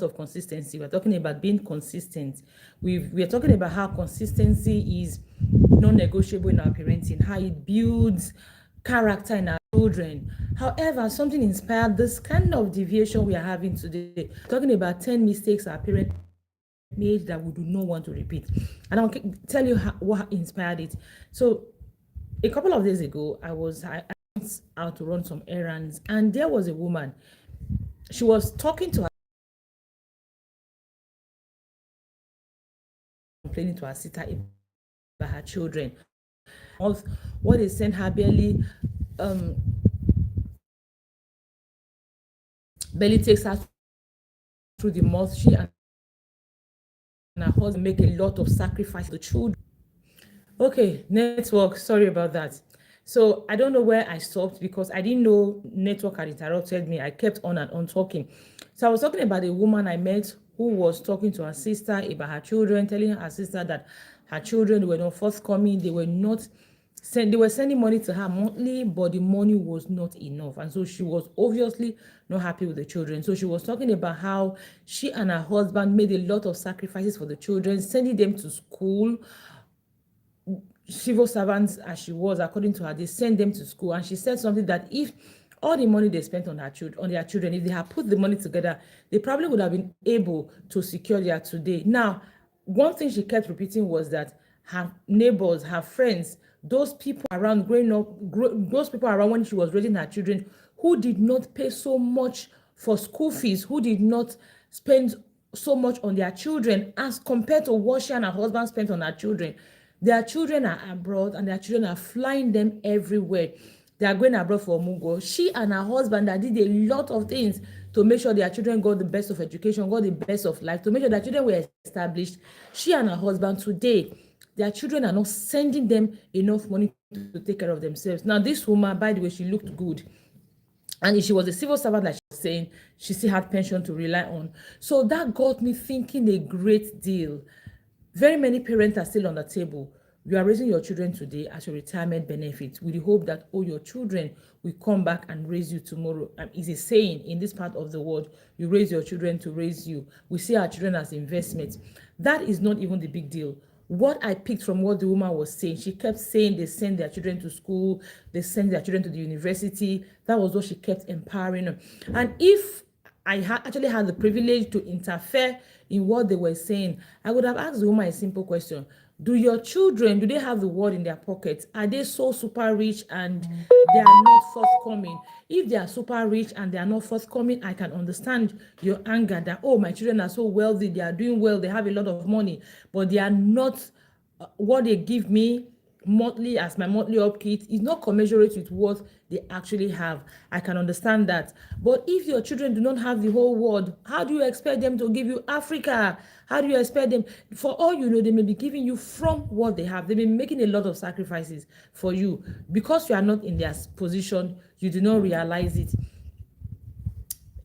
of consistency. We're talking about being consistent. We're talking about how consistency is non-negotiable in our parenting, how it builds character in our children. However, something inspired this kind of deviation we are having today. Talking about 10 mistakes our parents made that we do not want to repeat. And I'll tell you what inspired it. So a couple of days ago, I went out to run some errands, and there was a woman. She was talking to her, complaining to her sister about her children. What they sent her barely takes her through the month. She and her husband make a lot of sacrifice for the children. Okay, network, sorry about that. So I don't know where I stopped because I didn't know network had interrupted me. I kept on and on talking. So I was talking about a woman I met who was talking to her sister about her children, telling her sister that her children were not forthcoming. They were sending money to her monthly, but the money was not enough. And so she was obviously not happy with the children. So she was talking about how she and her husband made a lot of sacrifices for the children, sending them to school. Civil servants as she was, according to her, they sent them to school. And she said something that if all the money they spent on their children, if they had put the money together, they probably would have been able to secure their today. Now, one thing she kept repeating was that her neighbors, her friends, those people around growing up, those people around when she was raising her children, who did not pay so much for school fees, who did not spend so much on their children as compared to what she and her husband spent on her children. Their children are abroad and their children are flying them everywhere. They are going abroad for Mugo. She and her husband that did a lot of things to make sure their children got the best of education, got the best of life, to make sure their children were established. She and her husband today, their children are not sending them enough money to take care of themselves. Now, this woman, by the way, she looked good. And she was a civil servant, like she was saying, she still had pension to rely on. So that got me thinking a great deal. Very many parents are still on the table. You are raising your children today as your retirement benefit with the hope that, oh, your children will come back and raise you tomorrow. It's a saying in this part of the world, you raise your children to raise you. We see our children as investments. That is not even the big deal. What I picked from what the woman was saying, she kept saying they send their children to school, they send their children to the university. That was what she kept empowering them. And if I actually had the privilege to interfere in what they were saying, I would have asked the woman a simple question. Do your children, do they have the word in their pockets? Are they so super rich and they are not forthcoming? If they are super rich and they are not forthcoming, I can understand your anger that, oh, my children are so wealthy, they are doing well, they have a lot of money, but they are not, what they give me monthly as my monthly upkeep is not commensurate with what they actually have. I can understand that. But if your children do not have the whole world, how do you expect them to give you Africa? How do you expect them? For all you know, they may be giving you from what they have. They may be making a lot of sacrifices for you. Because you are not in their position, you do not realize it.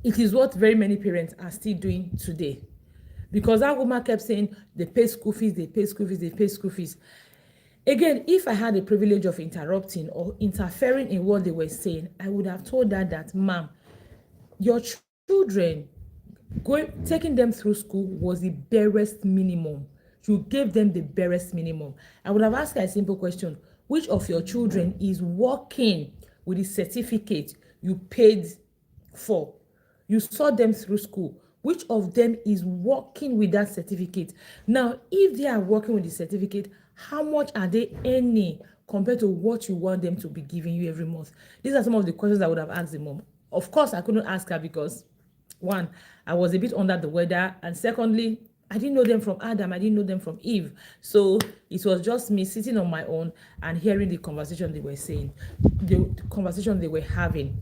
It is what very many parents are still doing today. Because that woman kept saying, they pay school fees, they pay school fees, they pay school fees. Again, if I had the privilege of interrupting or interfering in what they were saying, I would have told her that, ma'am, your children, taking them through school was the barest minimum. You gave them the barest minimum. I would have asked her a simple question. Which of your children is working with the certificate you paid for? You saw them through school. Which of them is working with that certificate? Now, if they are working with the certificate, how much are they earning compared to what you want them to be giving you every month? These are some of the questions I would have asked the mom. Of course, I couldn't ask her because, one, I was a bit under the weather, and secondly, I didn't know them from Adam, I didn't know them from Eve. So it was just me sitting on my own and hearing the conversation they were saying, the conversation they were having.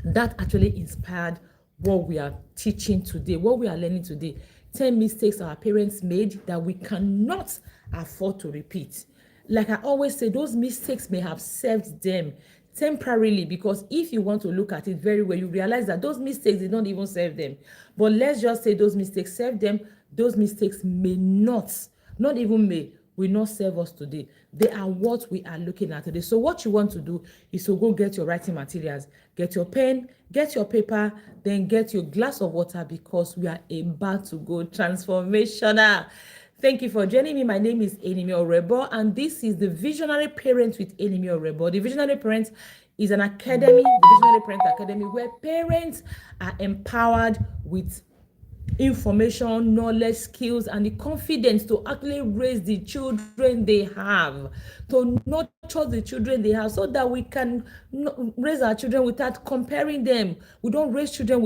That actually inspired what we are teaching today, what we are learning today. 10 mistakes our parents made that we cannot afford to repeat. Like I always say, those mistakes may have served them temporarily, because if you want to look at it very well, you realize that those mistakes did not even serve them. But let's just say those mistakes served them. Those mistakes may not even may, will not serve us today. They are what we are looking at today. So what you want to do is to go get your writing materials, get your pen, get your paper, then get your glass of water, because we are about to go transformational. Thank you for joining me. My name is Enimien Oruebor, and this is the Visionary Parents with Enimien Oruebor. The Visionary Parents is an academy, the Visionary Parent Academy, where parents are empowered with information, knowledge, skills, and the confidence to actually raise the children they have, to nurture the children they have, so that we can raise our children without comparing them. We don't raise children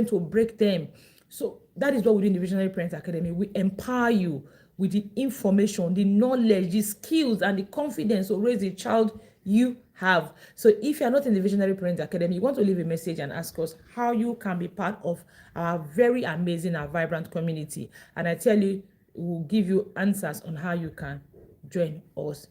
to break them. So that is what we do in the Visionary Parents Academy. We empower you with the information, the knowledge, the skills, and the confidence to raise the child you have. So if you are not in the Visionary Parents Academy, you want to leave a message and ask us how you can be part of our very amazing and vibrant community. And I tell you, we'll give you answers on how you can join us.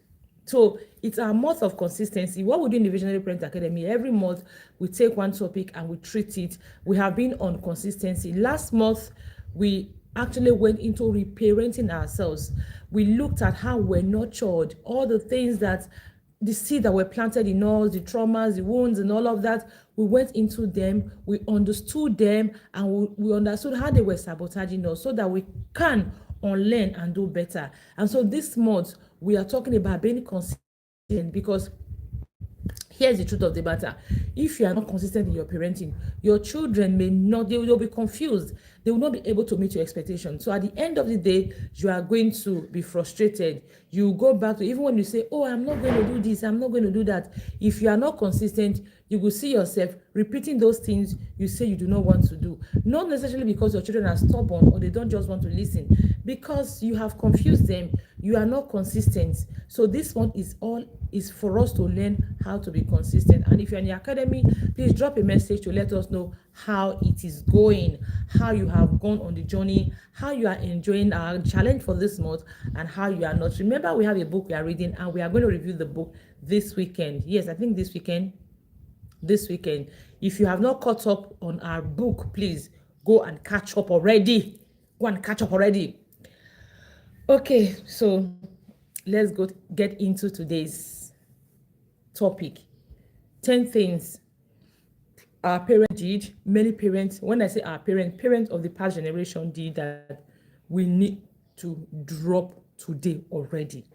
So it's our month of consistency. What we do in the Visionary Parents Academy, every month we take one topic and we treat it. We have been on consistency. Last month, we actually went into reparenting ourselves. We looked at how we're nurtured, all the things that the seed that were planted in us, the traumas, the wounds, and all of that. We went into them, we understood them, and we understood how they were sabotaging us, so that we can unlearn and do better. And so this month, we are talking about being consistent, because here's the truth of the matter. If you are not consistent in your parenting, your children they'll be confused. They will not be able to meet your expectations. So at the end of the day, you are going to be frustrated. You go back to, even when you say, oh, I'm not going to do this, I'm not going to do that. If you are not consistent, you will see yourself repeating those things you say you do not want to do. Not necessarily because your children are stubborn or they don't just want to listen, because you have confused them. You are not consistent. So this one is for us to learn how to be consistent. And if you're in the academy, please drop a message to let us know how it is going, how you have gone on the journey, how you are enjoying our challenge for this month, and how you are not. Remember, we have a book we are reading, and we are going to review the book this weekend. Yes, I think this weekend. If you have not caught up on our book, please go and catch up already. Okay, so let's get into today's topic. 10 things our parents did, many parents, when I say our parents of the past generation did, that we need to drop today already.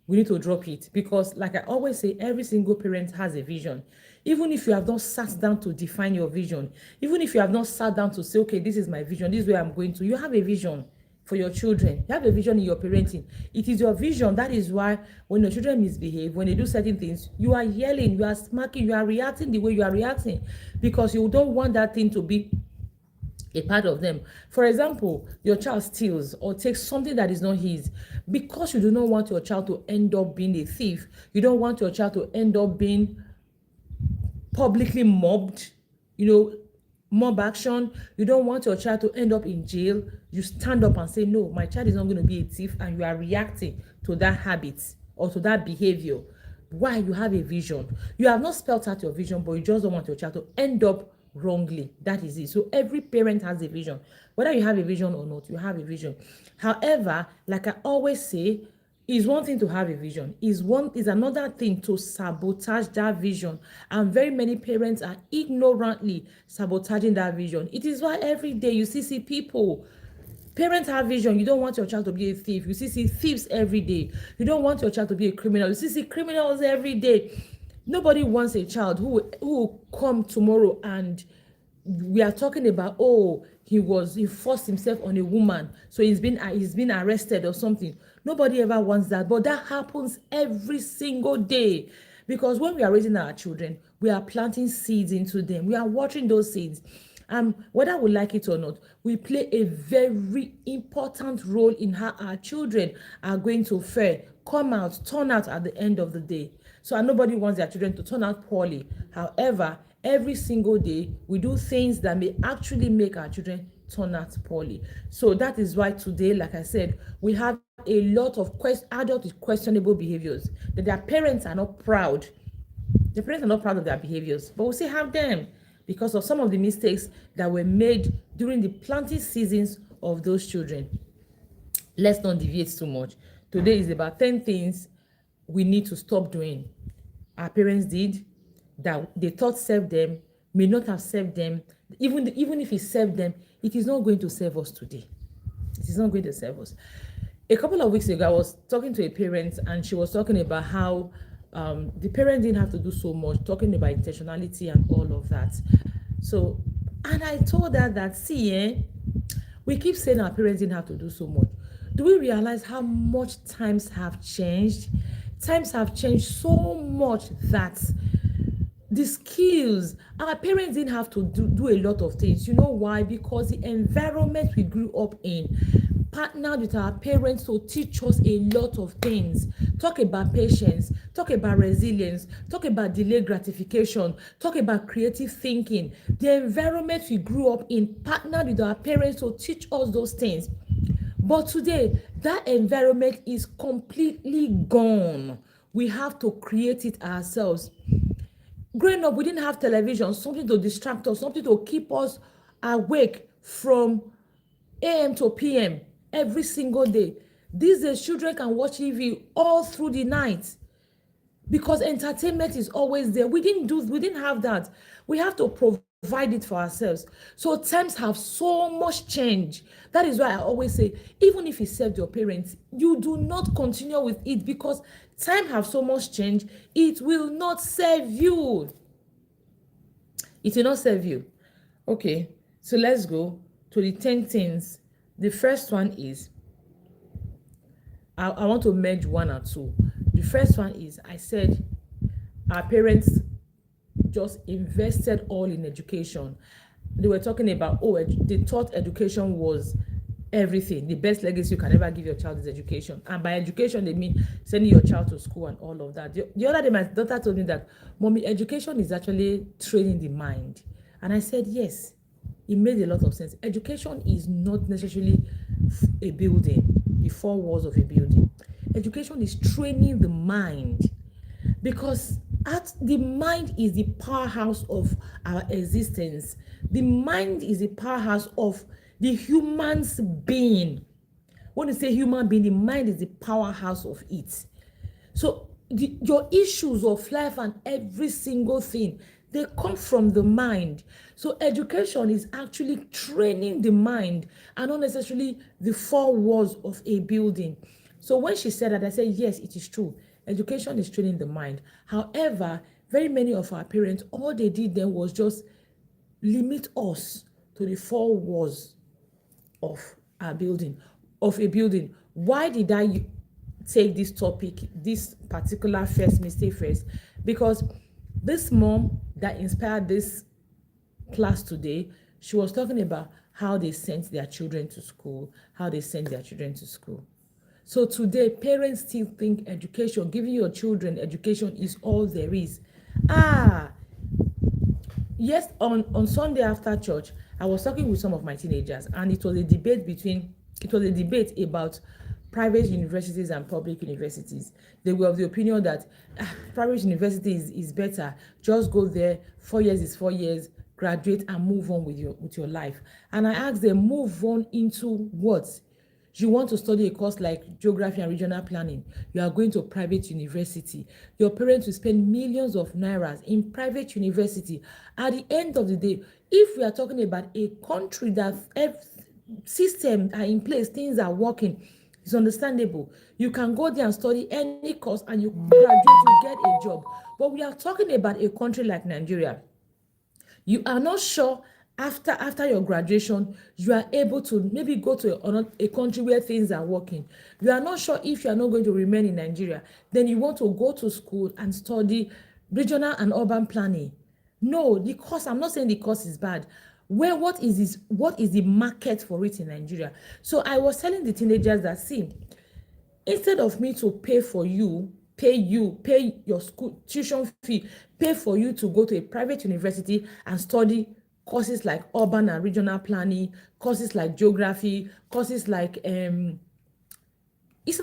We need to drop it, because like I always say, every single parent has a vision. Even if you have not sat down to define your vision, even if you have not sat down to say, okay, this is my vision, this is where I'm going to, you have a vision for your children. You have a vision in your parenting. It is your vision. That is why when your children misbehave, when they do certain things, you are yelling, you are smacking, you are reacting the way you are reacting, because you don't want that thing to be a part of them. For example, your child steals or takes something that is not his, because you do not want your child to end up being a thief. You don't want your child to end up being publicly mobbed, mob action. You don't want your child to end up in jail. You stand up and say, no, my child is not going to be a thief, and you are reacting to that habit or to that behavior. Why? You have a vision. You have not spelled out your vision, but you just don't want your child to end up wrongly. That is it. So every parent has a vision. Whether you have a vision or not, you have a vision. However, like I always say, is one thing to have a vision, is another thing to sabotage that vision. And very many parents are ignorantly sabotaging that vision. It is why every day you see people, parents have vision. You don't want your child to be a thief. You see thieves every day. You don't want your child to be a criminal. You see criminals every day. Nobody wants a child who will come tomorrow and we are talking about, oh, he forced himself on a woman, so he's been arrested or something. Nobody ever wants that, but that happens every single day, because when we are raising our children, we are planting seeds into them. We are watering those seeds. Whether we like it or not, we play a very important role in how our children are going to turn out at the end of the day. So nobody wants their children to turn out poorly. However, every single day, we do things that may actually make our children turn out poorly. So that is why today, like I said, we have a lot of adults with questionable behaviors, that their parents are not proud. The parents are not proud of their behaviors, but we still have them because of some of the mistakes that were made during the planting seasons of those children. Let's not deviate too much. Today is about 10 things we need to stop doing. Our parents did, that they thought served them, may not have served them. Even if it served them, it is not going to serve us today. It is not going to serve us. A couple of weeks ago, I was talking to a parent, and she was talking about how the parent didn't have to do so much, talking about intentionality and all of that. So, and I told her that, see, we keep saying our parents didn't have to do so much. Do we realize how much times have changed? Times have changed so much that the skills, our parents didn't have to do a lot of things. You know why? Because the environment we grew up in partnered with our parents to teach us a lot of things. Talk about patience, talk about resilience, talk about delayed gratification, talk about creative thinking. The environment we grew up in partnered with our parents to teach us those things. But today, that environment is completely gone. We have to create it ourselves. Growing up, we didn't have television, something to distract us, something to keep us awake from AM to PM every single day. These days, children can watch TV all through the night because entertainment is always there. We didn't have that. We have to provide it for ourselves. So times have so much change. That is why I always say, even if you served your parents, you do not continue with it, because time have so much change. It will not serve you. It will not serve you. Okay, so let's go to the 10 things. The first one is, I want to merge one or two. The first one is, I said our parents just invested all in education. They were talking about, they thought education was everything. The best legacy you can ever give your child is education. And by education, they mean sending your child to school and all of that. The other day, my daughter told me that, Mommy, education is actually training the mind. And I said, yes, it made a lot of sense. Education is not necessarily a building, the four walls of a building. Education is training the mind, because the mind is the powerhouse of our existence. The mind is the powerhouse of the human's being. When you say human being, the mind is the powerhouse of it. So your issues of life and every single thing, they come from the mind. So education is actually training the mind, and not necessarily the four walls of a building. So when she said that, I said, yes, it is true. Education is training the mind. However, very many of our parents, all they did then was just limit us to the four walls of a building. Why did I take this topic, this particular first mistake first? Because this mom that inspired this class today, she was talking about how they sent their children to school, So today, parents still think education, giving your children education, is all there is. Yes, on Sunday after church, I was talking with some of my teenagers, and it was a debate about private universities and public universities. They were of the opinion that private university is better. Just go there, 4 years is 4 years, graduate and move on with your life. And I asked them, move on into what? You want to study a course like geography and regional planning, you are going to a private university. Your parents will spend millions of nairas in private university. At the end of the day, if we are talking about a country that systems are in place, things are working, it's understandable. You can go there and study any course and you graduate, you get a job. But we are talking about a country like Nigeria. You are not sure after your graduation, you are able to maybe go to a country where things are working. You are not sure if you are not going to remain in Nigeria. Then you want to go to school and study regional and urban planning. No, the course, I'm not saying the course is bad. What is the market for it in Nigeria? So I was telling the teenagers that, see, instead of me to pay your school tuition fee, pay for you to go to a private university and study courses like urban and regional planning, courses like geography, courses like instead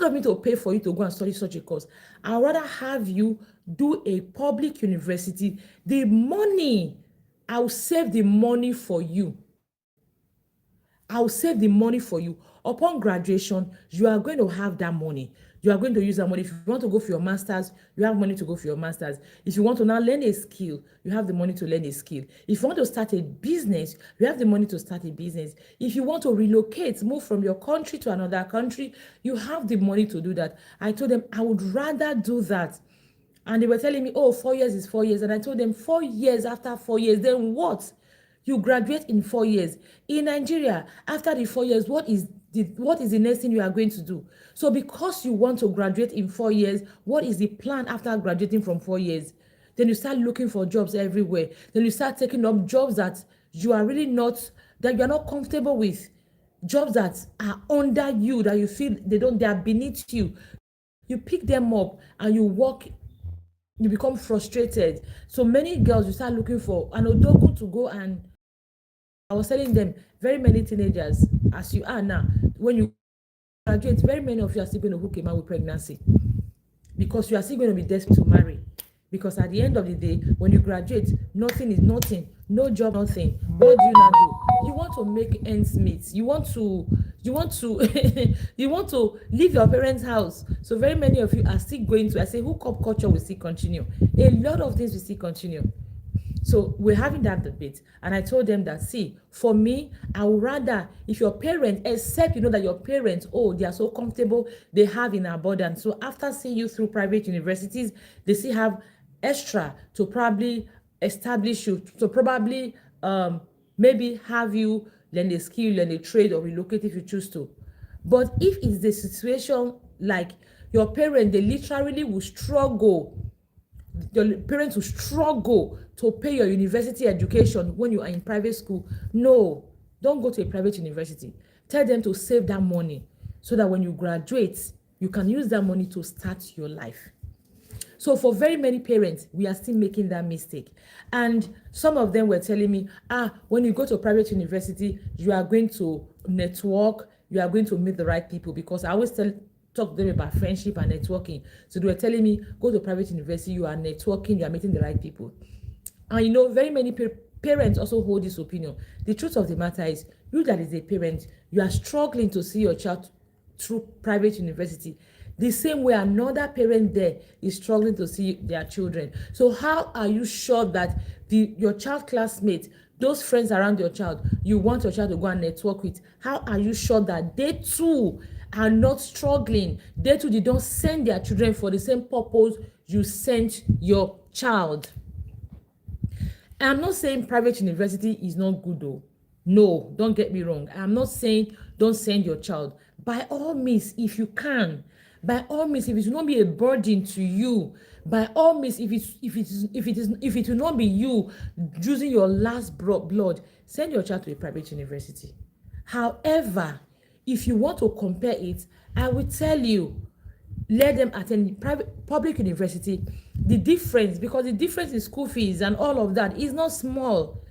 of me to pay for you to go and study such a course, I'd rather have you do a public university. I'll save the money for you. I'll save the money for you. Upon graduation, you are going to have that money. You are going to use that money. If you want to go for your master's, you have money to go for your master's. If you want to now learn a skill, you have the money to learn a skill. If you want to start a business, you have the money to start a business. If you want to relocate, move from your country to another country, you have the money to do that. I told them I would rather do that. And they were telling me, oh, 4 years is 4 years. And I told them 4 years, after 4 years, then what? You graduate in 4 years. In Nigeria, after the 4 years, what is the next thing you are going to do? So because you want to graduate in 4 years, what is the plan after graduating from 4 years? Then you start looking for jobs everywhere. Then you start taking up jobs that you are not comfortable with. Jobs that are under you, that you feel they are beneath you. You pick them up and you work. You become frustrated. So many girls, you start looking for an odoku to go, and I was telling them, very many teenagers, as you are now, when you graduate, very many of you are still going to hook a man with pregnancy, because you are still going to be desperate to marry. Because at the end of the day, when you graduate, nothing is nothing, no job, nothing. What do you now do? You want to make ends meet. You want to you want to leave your parents' house. So very many of you are still going to, I say, hookup culture will still continue. A lot of things will still continue. So we're having that debate, and I told them that, see, for me, I would rather, if your parents, except you know that your parents, oh, they are so comfortable, they have in abundance. So after seeing you through private universities, they still have extra to probably establish you, to probably maybe have you learn a skill, learn a trade, or relocate if you choose to. But if it's the situation like your parents, they literally will struggle, your parents will struggle to pay your university education when you are in private school. No, don't go to a private university. Tell them to save that money so that when you graduate, you can use that money to start your life. So for very many parents, we are still making that mistake. And some of them were telling me, when you go to a private university, you are going to network, you are going to meet the right people. Because I always talk to them about friendship and networking. So they were telling me, go to private university, you are networking, you are meeting the right people. And you know, very many parents also hold this opinion. The truth of the matter is, you that is a parent, you are struggling to see your child through private university, the same way another parent there is struggling to see their children. So how are you sure that your child classmates, those friends around your child, you want your child to go and network with, how are you sure that they too are not struggling? They too, they don't send their children for the same purpose you sent your child. I'm not saying private university is not good though. No, don't get me wrong. I'm not saying don't send your child. By all means, if you can, by all means, if it will not be a burden to you, by all means, if it will not be you using your last blood, send your child to a private university. However, if you want to compare it, I will tell you, let them attend public university. The difference, because the difference in school fees and all of that is not small.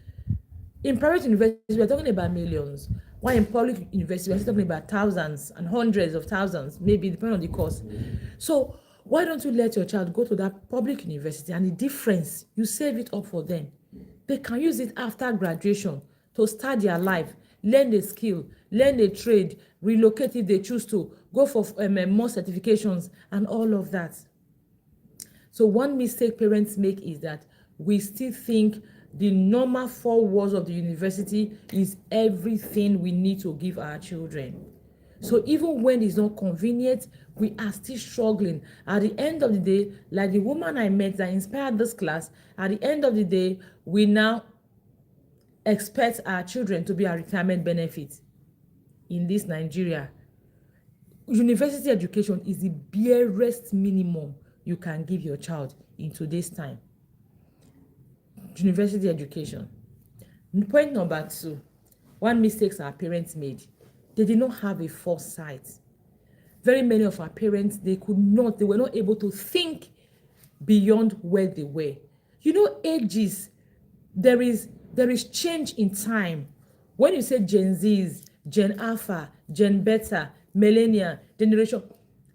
In private universities, we're talking about millions. While in public university, we're talking about thousands and hundreds of thousands, maybe depending on the course. So why don't you let your child go to that public university, and the difference, you save it up for them. They can use it after graduation to start their life, learn a skill, learn a trade, relocate if they choose to, go for more certifications and all of that. So one mistake parents make is that we still think the normal 4 walls of the university is everything we need to give our children. So even when it's not convenient, we are still struggling. At the end of the day, like the woman I met that inspired this class, at the end of the day, we now expect our children to be a retirement benefit in this Nigeria. University education is the barest minimum you can give your child in today's time. University education. Point number 2, one mistake our parents made. They did not have a foresight. Very many of our parents, they were not able to think beyond where they were. You know, ages, there is change in time. When you say Gen Zs, Gen Alpha, Gen Beta, Millennial, generation,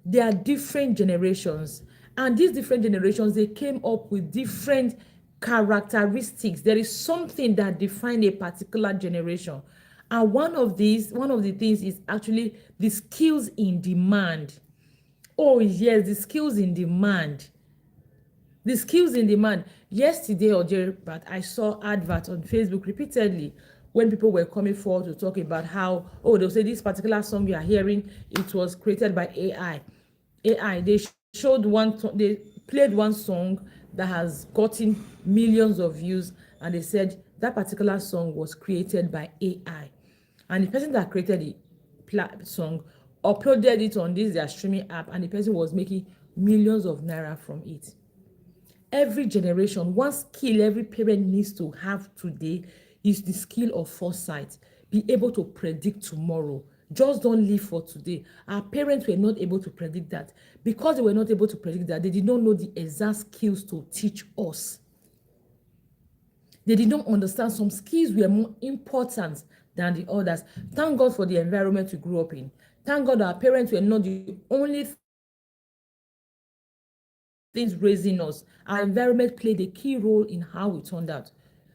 they are different generations. And these different generations, they came up with different characteristics. There is something that defines a particular generation. And one of the things is actually the skills in demand. Oh yes, the skills in demand. The skills in demand. Yesterday or day, but I saw adverts on Facebook repeatedly when people were coming forward to talk about how, oh, they'll say this particular song you are hearing, it was created by AI. They showed they played one song that has gotten millions of views, and they said that particular song was created by AI. And the person that created the song uploaded it on their streaming app, and the person was making millions of naira from it. Every generation, one skill every parent needs to have today is the skill of foresight. Be able to predict tomorrow. Just don't live for today. Our parents were not able to predict that. Because they were not able to predict that, they did not know the exact skills to teach us. They did not understand some skills were more important than the others. Thank God for the environment we grew up in. Thank God our parents were not the only things raising us. Our environment played a key role in how we turned out.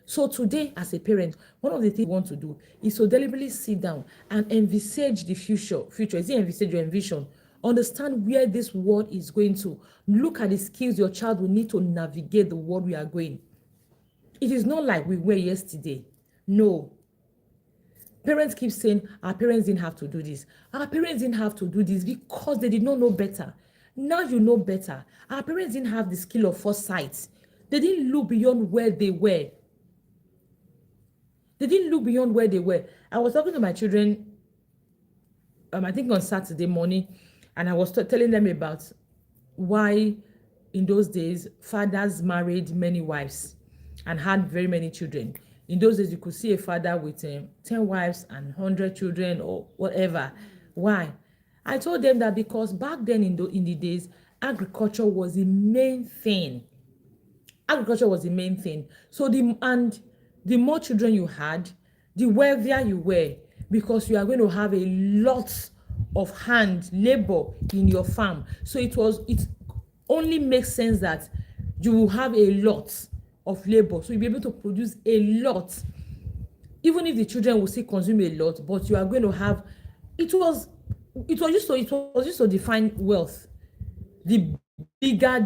So today, as a parent, one of the things we want to do is to deliberately sit down and envisage the future. Is it envisage or envision? Understand where this world is going to. Look at the skills your child will need to navigate the world we are going. It is not like we were yesterday. No. Parents keep saying, our parents didn't have to do this. Our parents didn't have to do this because they did not know better. Now you know better. Our parents didn't have the skill of foresight. They didn't look beyond where they were. They didn't look beyond where they were. I was talking to my children, I think on Saturday morning, and I was telling them about why in those days fathers married many wives and had very many children. In those days, you could see a father with 10 wives and 100 children or whatever. Why? I told them that because back then in the days, agriculture was the main thing. Agriculture was the main thing. So the more children you had, the wealthier you were, because you are going to have a lot of hand labor in your farm. So it only makes sense that you will have a lot of labor. So you'll be able to produce a lot. Even if the children will still consume a lot, but you are going to have, it was used to define wealth. The bigger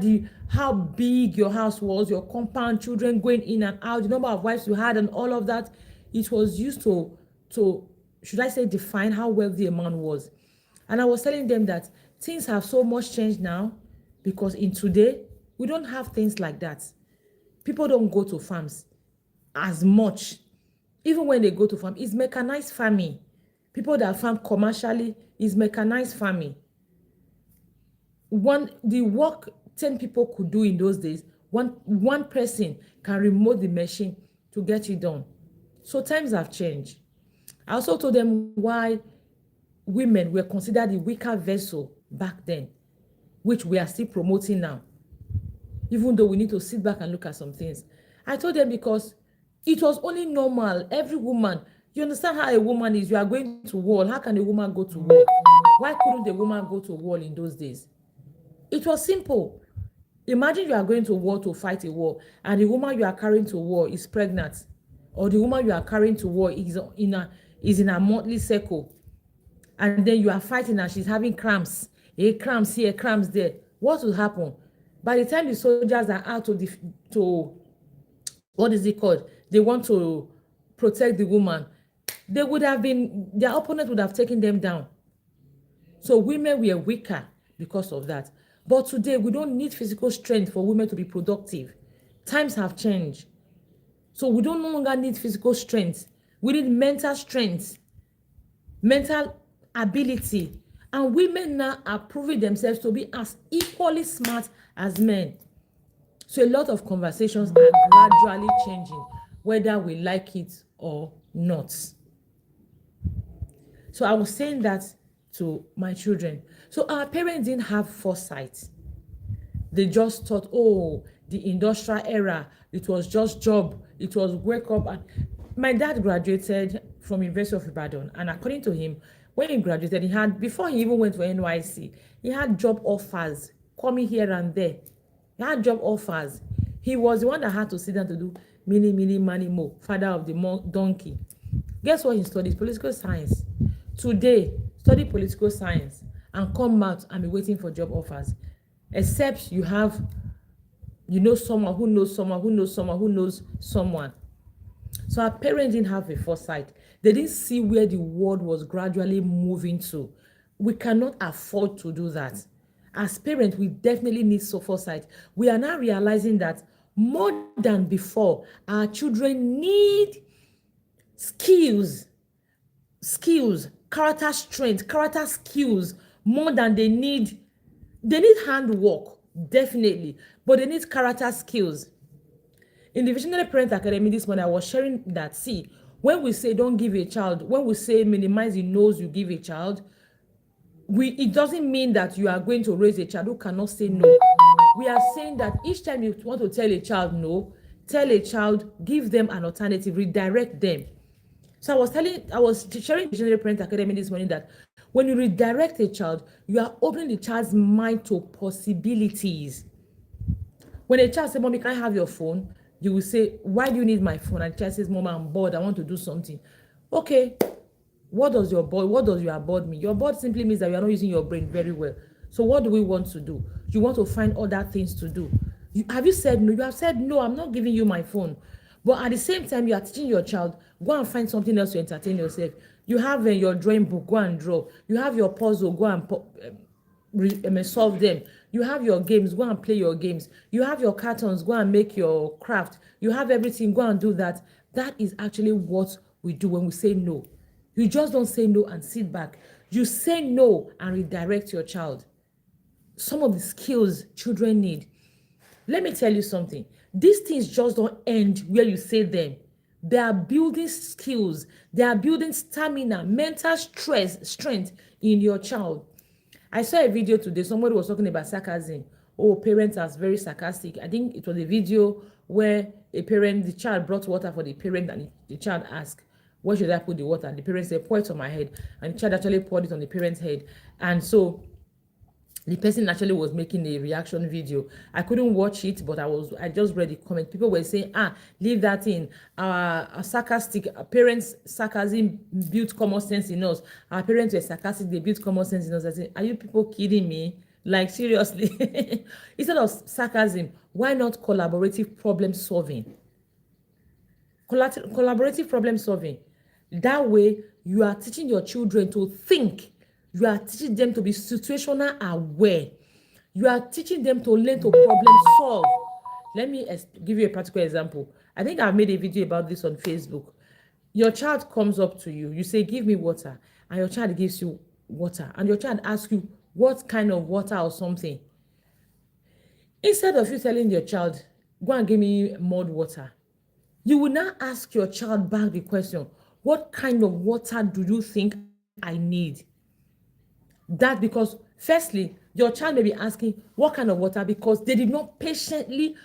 how big your house was, your compound, children going in and out, the number of wives you had and all of that, it was used to should I say define how wealthy a man was. And I was telling them that things have so much changed now, because in today we don't have things like that. People don't go to farms as much. Even when they go to farm, it's mechanized farming. People that farm commercially is mechanized farming. The work 10 people could do in those days, one person can remote the machine to get it done. So times have changed. I also told them why women were considered the weaker vessel back then, which we are still promoting now, even though we need to sit back and look at some things. I told them because it was only normal. Every woman, you understand how a woman is. You are going to war. How can a woman go to war? Why couldn't a woman go to war in those days? It was simple. Imagine you are going to war to fight a war, and the woman you are carrying to war is pregnant, or the woman you are carrying to war is in a monthly cycle, and then you are fighting and she's having cramps, cramps here, cramps there. What will happen? By the time the soldiers are out to what is it called? They want to protect the woman. Their opponent would have taken them down. So women were weaker because of that. But today, we don't need physical strength for women to be productive. Times have changed. So we no longer need physical strength. We need mental strength, mental ability. And women now are proving themselves to be as equally smart as men. So a lot of conversations are gradually changing, whether we like it or not. So I was saying that to my children. So our parents didn't have foresight. They just thought, oh, the industrial era, it was just job, it was wake up. And my dad graduated from University of Ibadan, and according to him, when he graduated, before he even went for NYC, he had job offers coming here and there. He had job offers. He was the one that had to sit down to do mini, money, mo, father of the donkey. Guess what he studies? Political science. Today, study political science and come out and be waiting for job offers. Except you have, you know, someone who knows someone who knows someone who knows someone. So our parents didn't have a foresight. They didn't see where the world was gradually moving to. We cannot afford to do that. As parents, we definitely need so foresight. We are now realizing that more than before, our children need skills, character strength, character skills more than they need handwork, definitely, but they need character skills. In the Visionary Parent Academy this morning, I was sharing that, see, when we say don't give a child, when we say minimize the no's you give a child, it doesn't mean that you are going to raise a child who cannot say no. We are saying that each time you want to tell a child no, tell a child, give them an alternative, redirect them. So I was sharing Visionary Parent Academy this morning that when you redirect a child, you are opening the child's mind to possibilities. When a child says, Mommy, can I have your phone? You will say, why do you need my phone? And the child says, Mom, I'm bored. I want to do something. Okay. What does your bored mean? Your bored simply means that you are not using your brain very well. So what do we want to do? You want to find other things to do. Have you said no? You have said, no, I'm not giving you my phone. But at the same time, you are teaching your child, go and find something else to entertain yourself. You have your drawing book, go and draw. You have your puzzle, go and solve them. You have your games, go and play your games. You have your cartons, go and make your craft. You have everything, go and do that. That is actually what we do when we say no. You just don't say no and sit back. You say no and redirect your child. Some of the skills children need. Let me tell you something. These things just don't end where you say them. They are building skills. They are building stamina, mental strength in your child. I saw a video today. Somebody was talking about sarcasm. Oh, parents are very sarcastic. I think it was a video where the child brought water for the parent, and the child asked, where should I put the water? And the parent said, pour it on my head. And the child actually poured it on the parent's head. And so the person actually was making a reaction video. I couldn't watch it, but I just read the comment. People were saying, leave that in. Our parents' sarcasm built common sense in us. Our parents were sarcastic, they built common sense in us. I said, are you people kidding me? Like, seriously? Instead of sarcasm, why not collaborative problem solving? Collaborative problem solving. That way, you are teaching your children to think. You are teaching them to be situational aware. You are teaching them to learn to problem solve. Let me give you a practical example. I think I've made a video about this on Facebook. Your child comes up to you. You say, give me water. And your child gives you water. And your child asks you, what kind of water or something? Instead of you telling your child, go and give me mud water, you will now ask your child back the question, what kind of water do you think I need? That because, firstly, your child may be asking, what kind of water? Because they did not patiently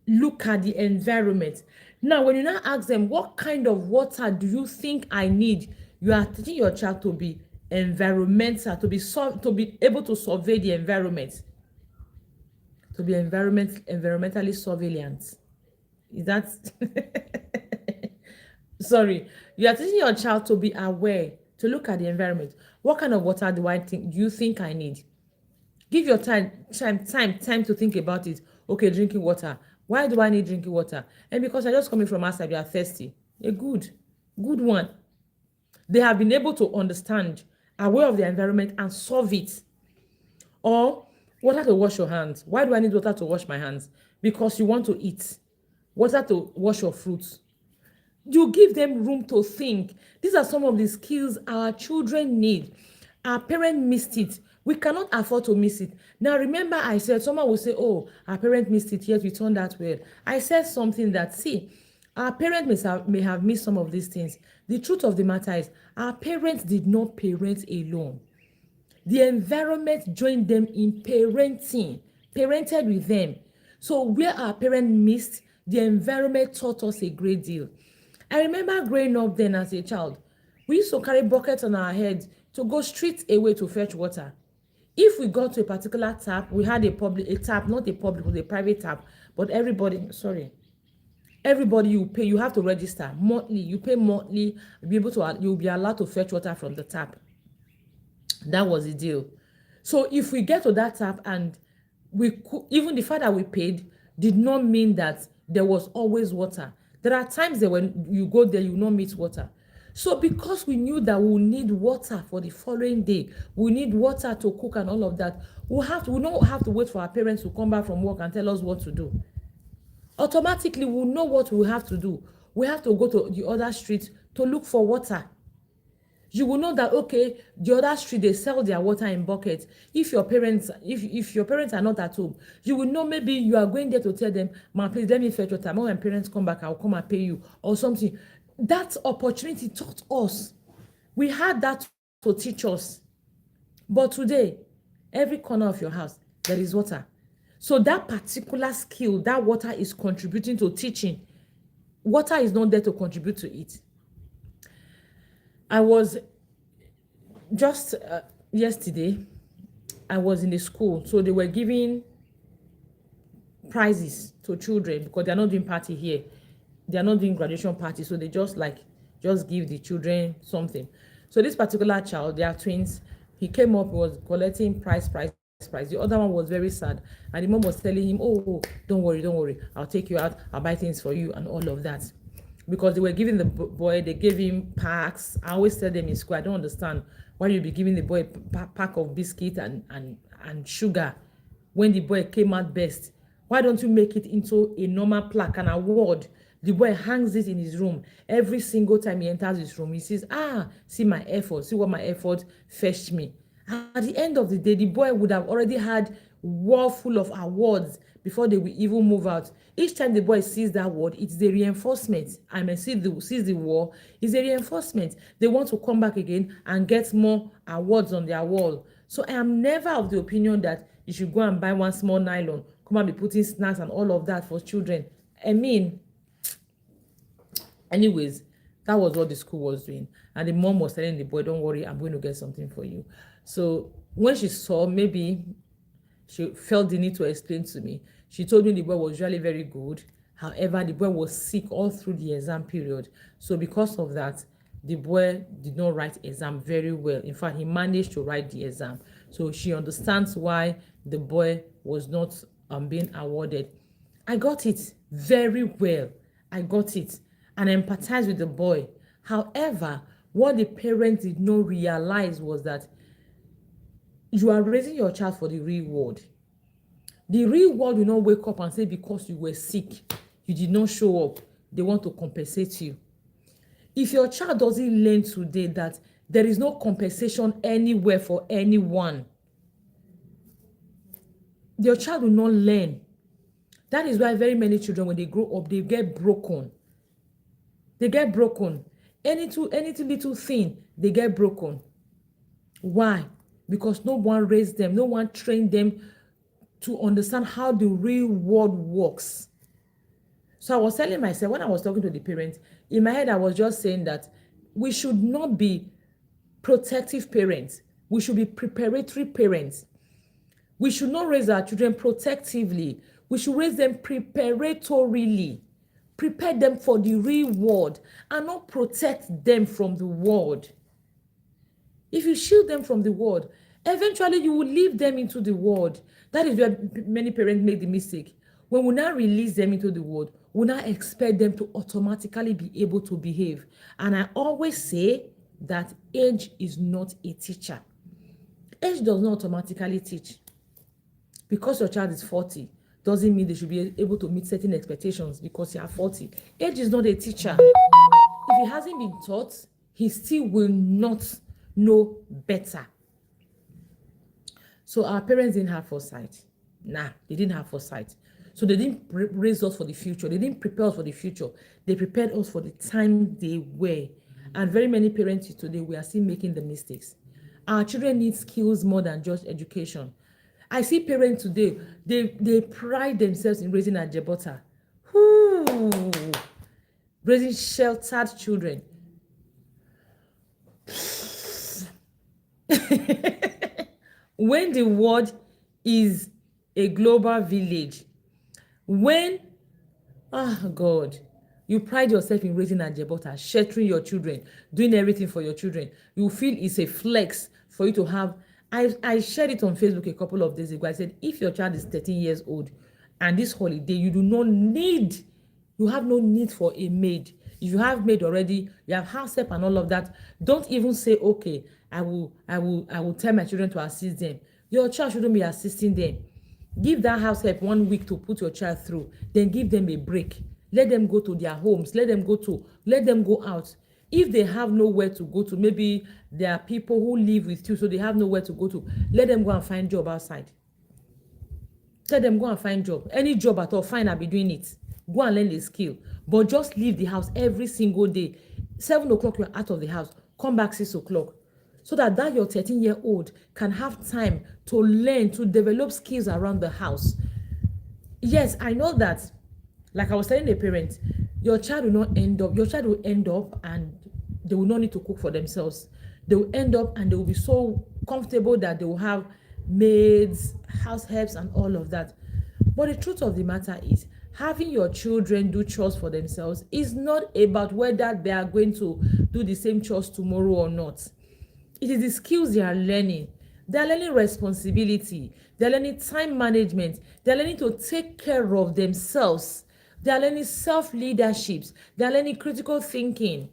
look at the environment. Now, when you now ask them, what kind of water do you think I need? You are teaching your child to be environmental, to be able to survey the environment, to be environmentally surveillance. Is that sorry? You are teaching your child to be aware, to look at the environment. What kind of water do you think I need? Give your time to think about it. Okay, drinking water. Why do I need drinking water? And because I just coming from outside, you are thirsty. A good one. They have been able to understand, aware of the environment and solve it. Or water to wash your hands. Why do I need water to wash my hands? Because you want to eat. Water to wash your fruits. You give them room to think. These are some of the skills our children need. Our parents missed it. We cannot afford to miss it. Now, remember I said, someone will say, oh, our parents missed it, yet we turned out well. I said something that, see, our parents may have missed some of these things. The truth of the matter is, our parents did not parent alone. The environment joined them in parented with them. So where our parents missed, the environment taught us a great deal. I remember growing up then as a child, we used to carry buckets on our heads to go straight away to fetch water. If we got to a particular tap, we had a private tap, but everybody Everybody you pay, you have to register monthly. You pay monthly, you'll be allowed to fetch water from the tap. That was the deal. So if we get to that tap and even the fact that we paid did not mean that there was always water. There are times that when you go there, you will not meet water. So because we knew that we need water for the following day, we need water to cook and all of that, we don't have to wait for our parents to come back from work and tell us what to do. Automatically, we'll know what we have to do. We have to go to the other street to look for water. You will know that, okay, the other street, they sell their water in buckets. If your parents are not at home, you will know maybe you are going there to tell them, "Ma, please let me fetch water. When my parents come back, I'll come and pay you," or something. That opportunity taught us. We had that to teach us. But today, every corner of your house, there is water. So that particular skill, that water is contributing to teaching. Water is not there to contribute to it. I was just yesterday, I was in the school, so they were giving prizes to children because they're not doing party here. They're not doing graduation party, so they just give the children something. So this particular child, they are twins, he came up, he was collecting prize. The other one was very sad, and the mom was telling him, "Oh, don't worry, I'll take you out, I'll buy things for you," and all of that. Because they were giving the boy, they gave him packs. I always tell them in school, I don't understand why you be giving the boy a pack of biscuit and sugar when the boy came out best. Why don't you make it into a normal plaque, an award? The boy hangs it in his room. Every single time he enters his room, he says, see my effort, see what my effort fetched me. At the end of the day, the boy would have already had wall full of awards before they will even move out. Each time the boy sees that word, it's the reinforcement. I mean, sees the wall, it's a reinforcement. They want to come back again and get more awards on their wall. So I am never of the opinion that you should go and buy one small nylon, come and be putting snacks and all of that for children. I mean, anyways, that was what the school was doing. And the mom was telling the boy, "Don't worry, I'm going to get something for you." So when she saw, maybe she felt the need to explain to me. She told me the boy was really very good. However, the boy was sick all through the exam period. So because of that, the boy did not write exam very well. In fact, he managed to write the exam. So she understands why the boy was not being awarded. I got it very well. I got it and empathized with the boy. However, what the parents did not realize was that you are raising your child for the reward. The real world will not wake up and say, because you were sick, you did not show up, they want to compensate you. If your child doesn't learn today that there is no compensation anywhere for anyone, your child will not learn. That is why very many children, when they grow up, they get broken. They get broken. Any little thing, they get broken. Why? Because no one raised them, no one trained them to understand how the real world works. So I was telling myself, when I was talking to the parents, in my head I was just saying that we should not be protective parents. We should be preparatory parents. We should not raise our children protectively. We should raise them preparatorily. Prepare them for the real world and not protect them from the world. If you shield them from the world, eventually you will leave them into the world. That is where many parents make the mistake. When we now release them into the world, we now expect them to automatically be able to behave. And I always say that age is not a teacher. Age does not automatically teach. Because your child is 40, doesn't mean they should be able to meet certain expectations because you are 40. Age is not a teacher. If he hasn't been taught, he still will not know better. So our parents didn't have foresight. They didn't have foresight. So they didn't raise us for the future. They didn't prepare us for the future. They prepared us for the time they were. And very many parents today, we are still making the mistakes. Our children need skills more than just education. I see parents today, they pride themselves in raising a jebota. Raising sheltered children. When the world is a global village, when, God, You pride yourself in raising Ajebota, sheltering your children, doing everything for your children. You feel it's a flex for you to have. I shared it on Facebook a couple of days ago. I said, if your child is 13 years old and this holiday, you have no need for a maid. If you have maid already, you have house help and all of that, don't even say, okay, I will tell my children to assist them. Your child shouldn't be assisting them. Give that house help 1 week to put your child through, then give them a break. Let them go to their homes. Let them go out. If they have nowhere to go to, maybe there are people who live with you, so they have nowhere to go to, let them go and find job outside. Tell them, go and find job. Any job at all, fine, I'll be doing it. Go and learn a skill. But just leave the house every single day. 7 o'clock, you're out of the house. Come back 6 o'clock. So that your 13-year-old can have time to learn, to develop skills around the house. Yes, I know that, like I was telling the parents, your child will end up and they will not need to cook for themselves. They will end up and they will be so comfortable that they will have maids, house helps, and all of that. But the truth of the matter is, having your children do chores for themselves is not about whether they are going to do the same chores tomorrow or not. It is the skills they are learning. They are learning responsibility. They are learning time management. They are learning to take care of themselves. They are learning self-leadership. They are learning critical thinking.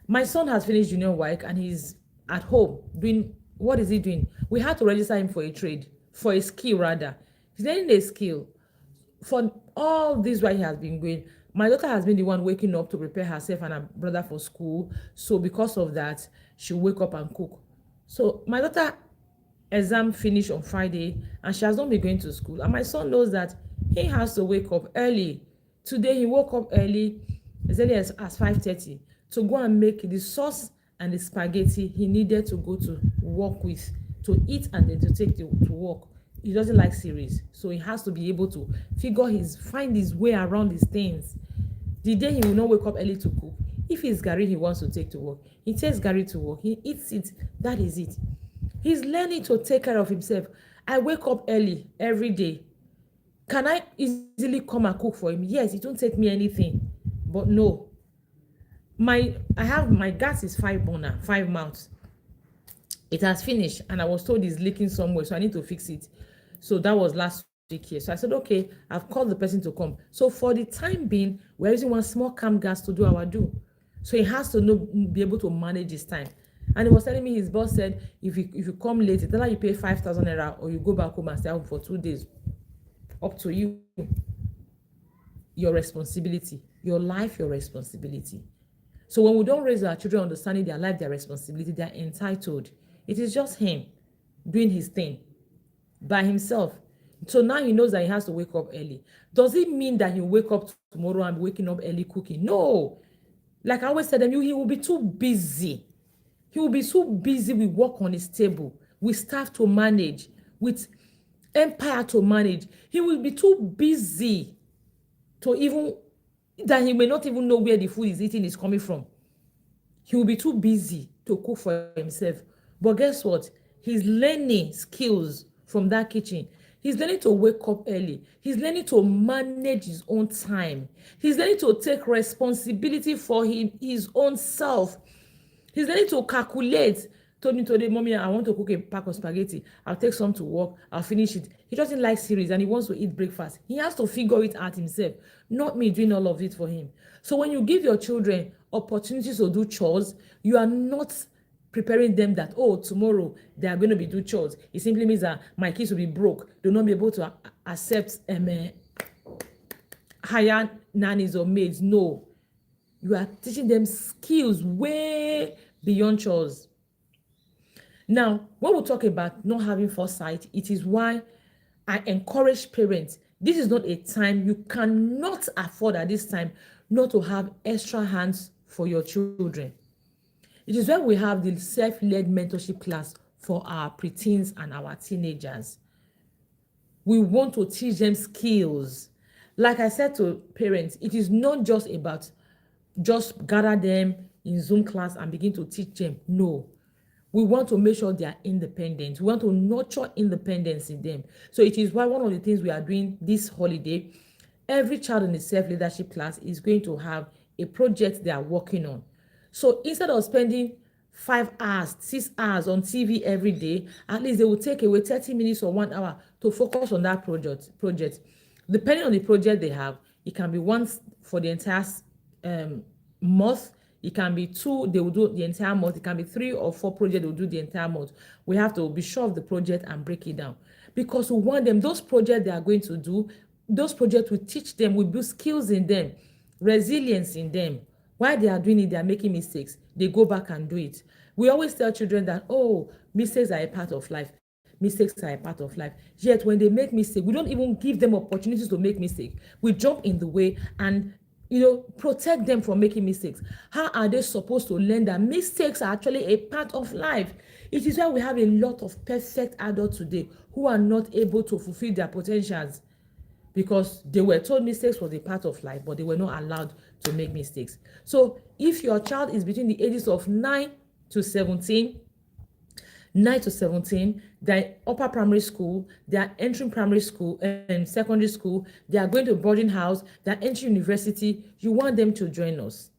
My son has finished junior work and he's at home doing, what is he doing? We had to register him for a skill rather. He's learning a skill. For all this while he has been going, my daughter has been the one waking up to prepare herself and her brother for school. So because of that, she'll wake up and cook. So my daughter exam finished on Friday and she has not been going to school. And my son knows that he has to wake up early. Today he woke up early as 5:30 to go and make the sauce and the spaghetti he needed to go to work with, to eat and then to take to work. He doesn't like series, so he has to be able to find his way around these things. The day he will not wake up early to cook, if it's garri he wants to take to work, he takes garri to work, he eats it, that is it. He's learning to take care of himself. I wake up early every day. Can I easily come and cook for him? Yes, it won't take me anything, but no. My gas is 5 burner, 5 mouths. It has finished and I was told it's leaking somewhere, so I need to fix it. So that was last week here. So I said, okay, I've called the person to come. So for the time being, we're using one small cam gas to do our do. So he has to be able to manage his time. And he was telling me his boss said, if you come late, it's either you pay 5,000 naira or you go back home and stay home for 2 days. Up to you. Your responsibility. Your life, your responsibility. So when we don't raise our children understanding their life, their responsibility, they're entitled. It is just him doing his thing by himself. So now he knows that he has to wake up early. Does it mean that he'll wake up tomorrow and be waking up early cooking? No. Like I always tell them, he will be too busy. He will be so busy with work on his table, with staff to manage, with empire to manage. He will be too busy that he may not even know where the food he's eating is coming from. He will be too busy to cook for himself. But guess what? He's learning skills from that kitchen. He's learning to wake up early. He's learning to manage his own time. He's learning to take responsibility for his own self. He's learning to calculate. Told me today, mommy, I want to cook a pack of spaghetti. I'll take some to work. I'll finish it. He doesn't like cereals and he wants to eat breakfast. He has to figure it out himself, not me doing all of it for him. So when you give your children opportunities to do chores, you are not preparing them that, oh, tomorrow they are going to be do chores. It simply means that my kids will be broke. They'll not be able to accept higher nannies or maids. No. You are teaching them skills way beyond chores. Now, when we talk about not having foresight, it is why I encourage parents. This is not a time you cannot afford at this time not to have extra hands for your children. It is when we have the self-led mentorship class for our preteens and our teenagers. We want to teach them skills. Like I said to parents, it is not just about just gather them in Zoom class and begin to teach them. No. We want to make sure they are independent. We want to nurture independence in them. So it is why one of the things we are doing this holiday every child in the self-leadership class is going to have a project they are working on. So instead of spending 5 hours, 6 hours on TV every day, at least they will take away 30 minutes or 1 hour to focus on that project. Depending on the project they have, it can be once for the entire month. It can be 2, they will do the entire month. It can be 3 or 4 projects, they will do the entire month. We have to be sure of the project and break it down, because we want them, those projects they are going to do, those projects will teach them, will build skills in them, resilience in them. While they are doing it, they are making mistakes, they go back and do it. We always tell children that, oh, mistakes are a part of life. Mistakes are a part of life. Yet when they make mistakes, we don't even give them opportunities to make mistakes. We jump in the way and protect them from making mistakes. How are they supposed to learn that mistakes are actually a part of life? It is why we have a lot of perfect adults today who are not able to fulfill their potentials, because they were told mistakes was a part of life, but they were not allowed to make mistakes. So if your child is between the ages of 9 to 17, they're upper primary school, they are entering primary school and secondary school, they are going to boarding house, they're entering university, you want them to join us.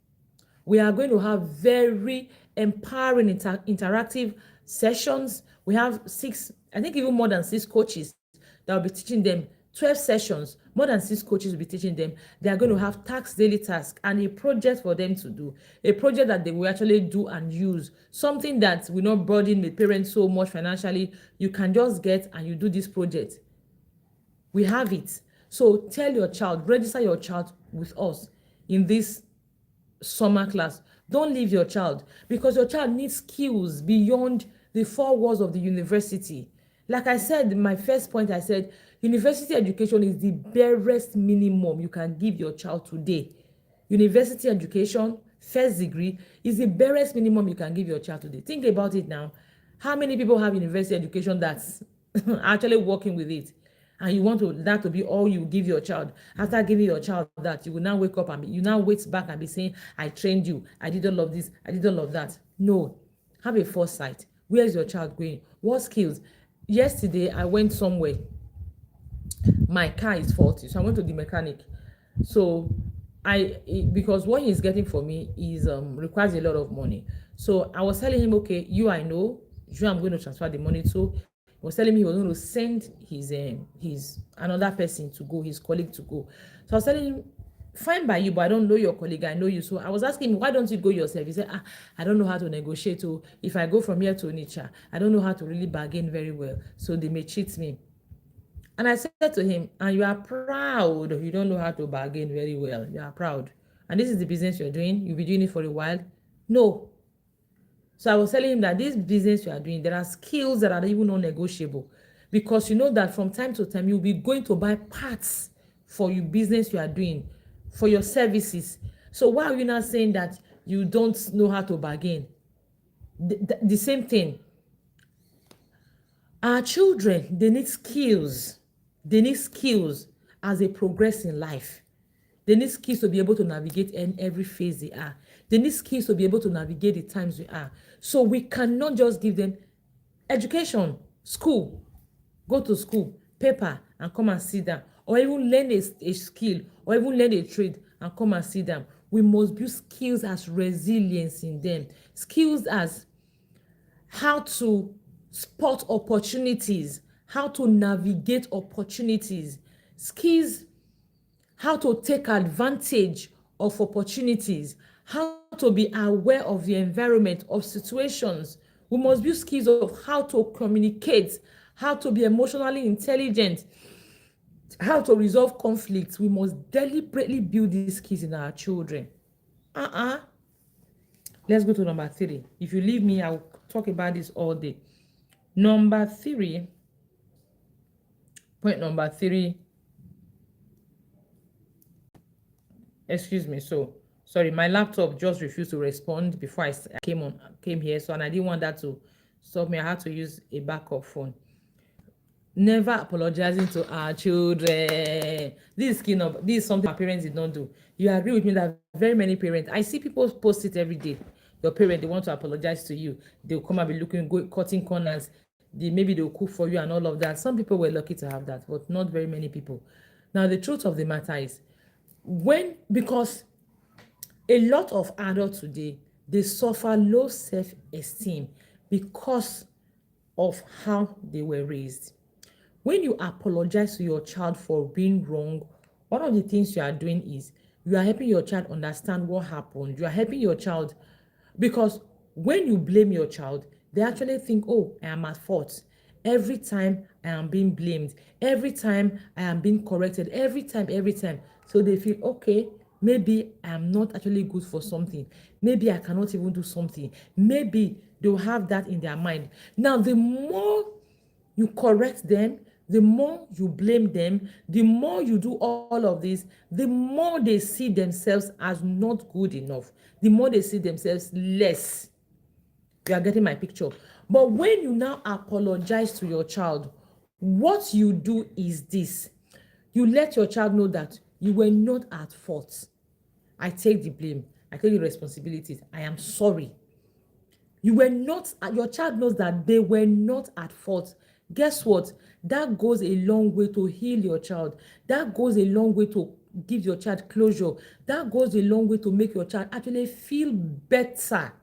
We are going to have very empowering interactive sessions. We have 6, I think even more than 6 coaches that will be teaching them 12 sessions. More than 6 coaches will be teaching them. They are going to have daily tasks and a project for them to do, a project that they will actually do and use, something that will not burden the parents so much financially. You can just get and you do this project. We have it. So tell your child, register your child with us in this summer class. Don't leave your child, because your child needs skills beyond the 4 walls of the university. Like I said, my first point, I said university education is the barest minimum you can give your child today. University education, first degree, is the barest minimum you can give your child today. Think about it now. How many people have university education that's actually working with it? And you want that to be all you give your child. After giving your child that, you will now wake up and you now wait back and be saying, I trained you, I did all of this, I did all of that. No, have a foresight. Where is your child going? What skills? Yesterday, I went somewhere. My car is faulty, so I went to the mechanic. So because what he's getting for me is requires a lot of money. So I was telling him, okay, I know you, I'm going to transfer the money to. He was telling me he was going to send his another person to go, his colleague to go. So I was telling him, fine by you, but I don't know your colleague, I know you. So I was asking him, why don't you go yourself? He said, I don't know how to negotiate. So if I go from here to Onitsha, I don't know how to really bargain very well, so they may cheat me. And I said to him, and you are proud, you don't know how to bargain very well, you are proud, and this is the business you're doing, you'll be doing it for a while? No. So I was telling him that this business you are doing, there are skills that are even non-negotiable, because you know that from time to time you'll be going to buy parts for your business you are doing, for your services. So why are you not saying that you don't know how to bargain? The same thing. Our children, they need skills. They need skills as they progress in life. They need skills to be able to navigate in every phase they are. They need skills to be able to navigate the times we are. So we cannot just give them education, school, go to school, paper, and come and sit down. Or even learn a skill, or even learn a trade and come and sit down. We must build skills as resilience in them. Skills as how to spot opportunities, how to navigate opportunities. Skills how to take advantage of opportunities, how to be aware of the environment, of situations. We must build skills of how to communicate, how to be emotionally intelligent, how to resolve conflicts. We must deliberately build these skills in our children. Let's go to number 3. If you leave me, I'll talk about this all day. Number 3, point number 3. Excuse me. So sorry, my laptop just refused to respond before I came here. So, and I didn't want that to stop me. I had to use a backup phone. Never apologizing to our children. This is something our parents did not do. You agree with me that very many parents, I see people post it every day. Your parent, they want to apologize to you. They'll come and be cutting corners. Maybe they'll cook for you and all of that. Some people were lucky to have that, but not very many people. Now, the truth of the matter is, because a lot of adults today, they suffer low self-esteem because of how they were raised. When you apologize to your child for being wrong, one of the things you are doing is you are helping your child understand what happened. You are helping your child, because when you blame your child, they actually think, oh, I am at fault. Every time I am being blamed, every time I am being corrected, every time. So they feel, okay, maybe I am not actually good for something. Maybe I cannot even do something. Maybe they'll have that in their mind. Now, the more you correct them, the more you blame them, the more you do all of this, the more they see themselves as not good enough, the more they see themselves less. You are getting my picture. But when you now apologize to your child, what you do is this: you let your child know that you were not at fault. I take the blame, I take the responsibilities, I am sorry. You were not, your child knows that they were not at fault. Guess what? That goes a long way to heal your child. That goes a long way to give your child closure. That goes a long way to make your child actually feel better.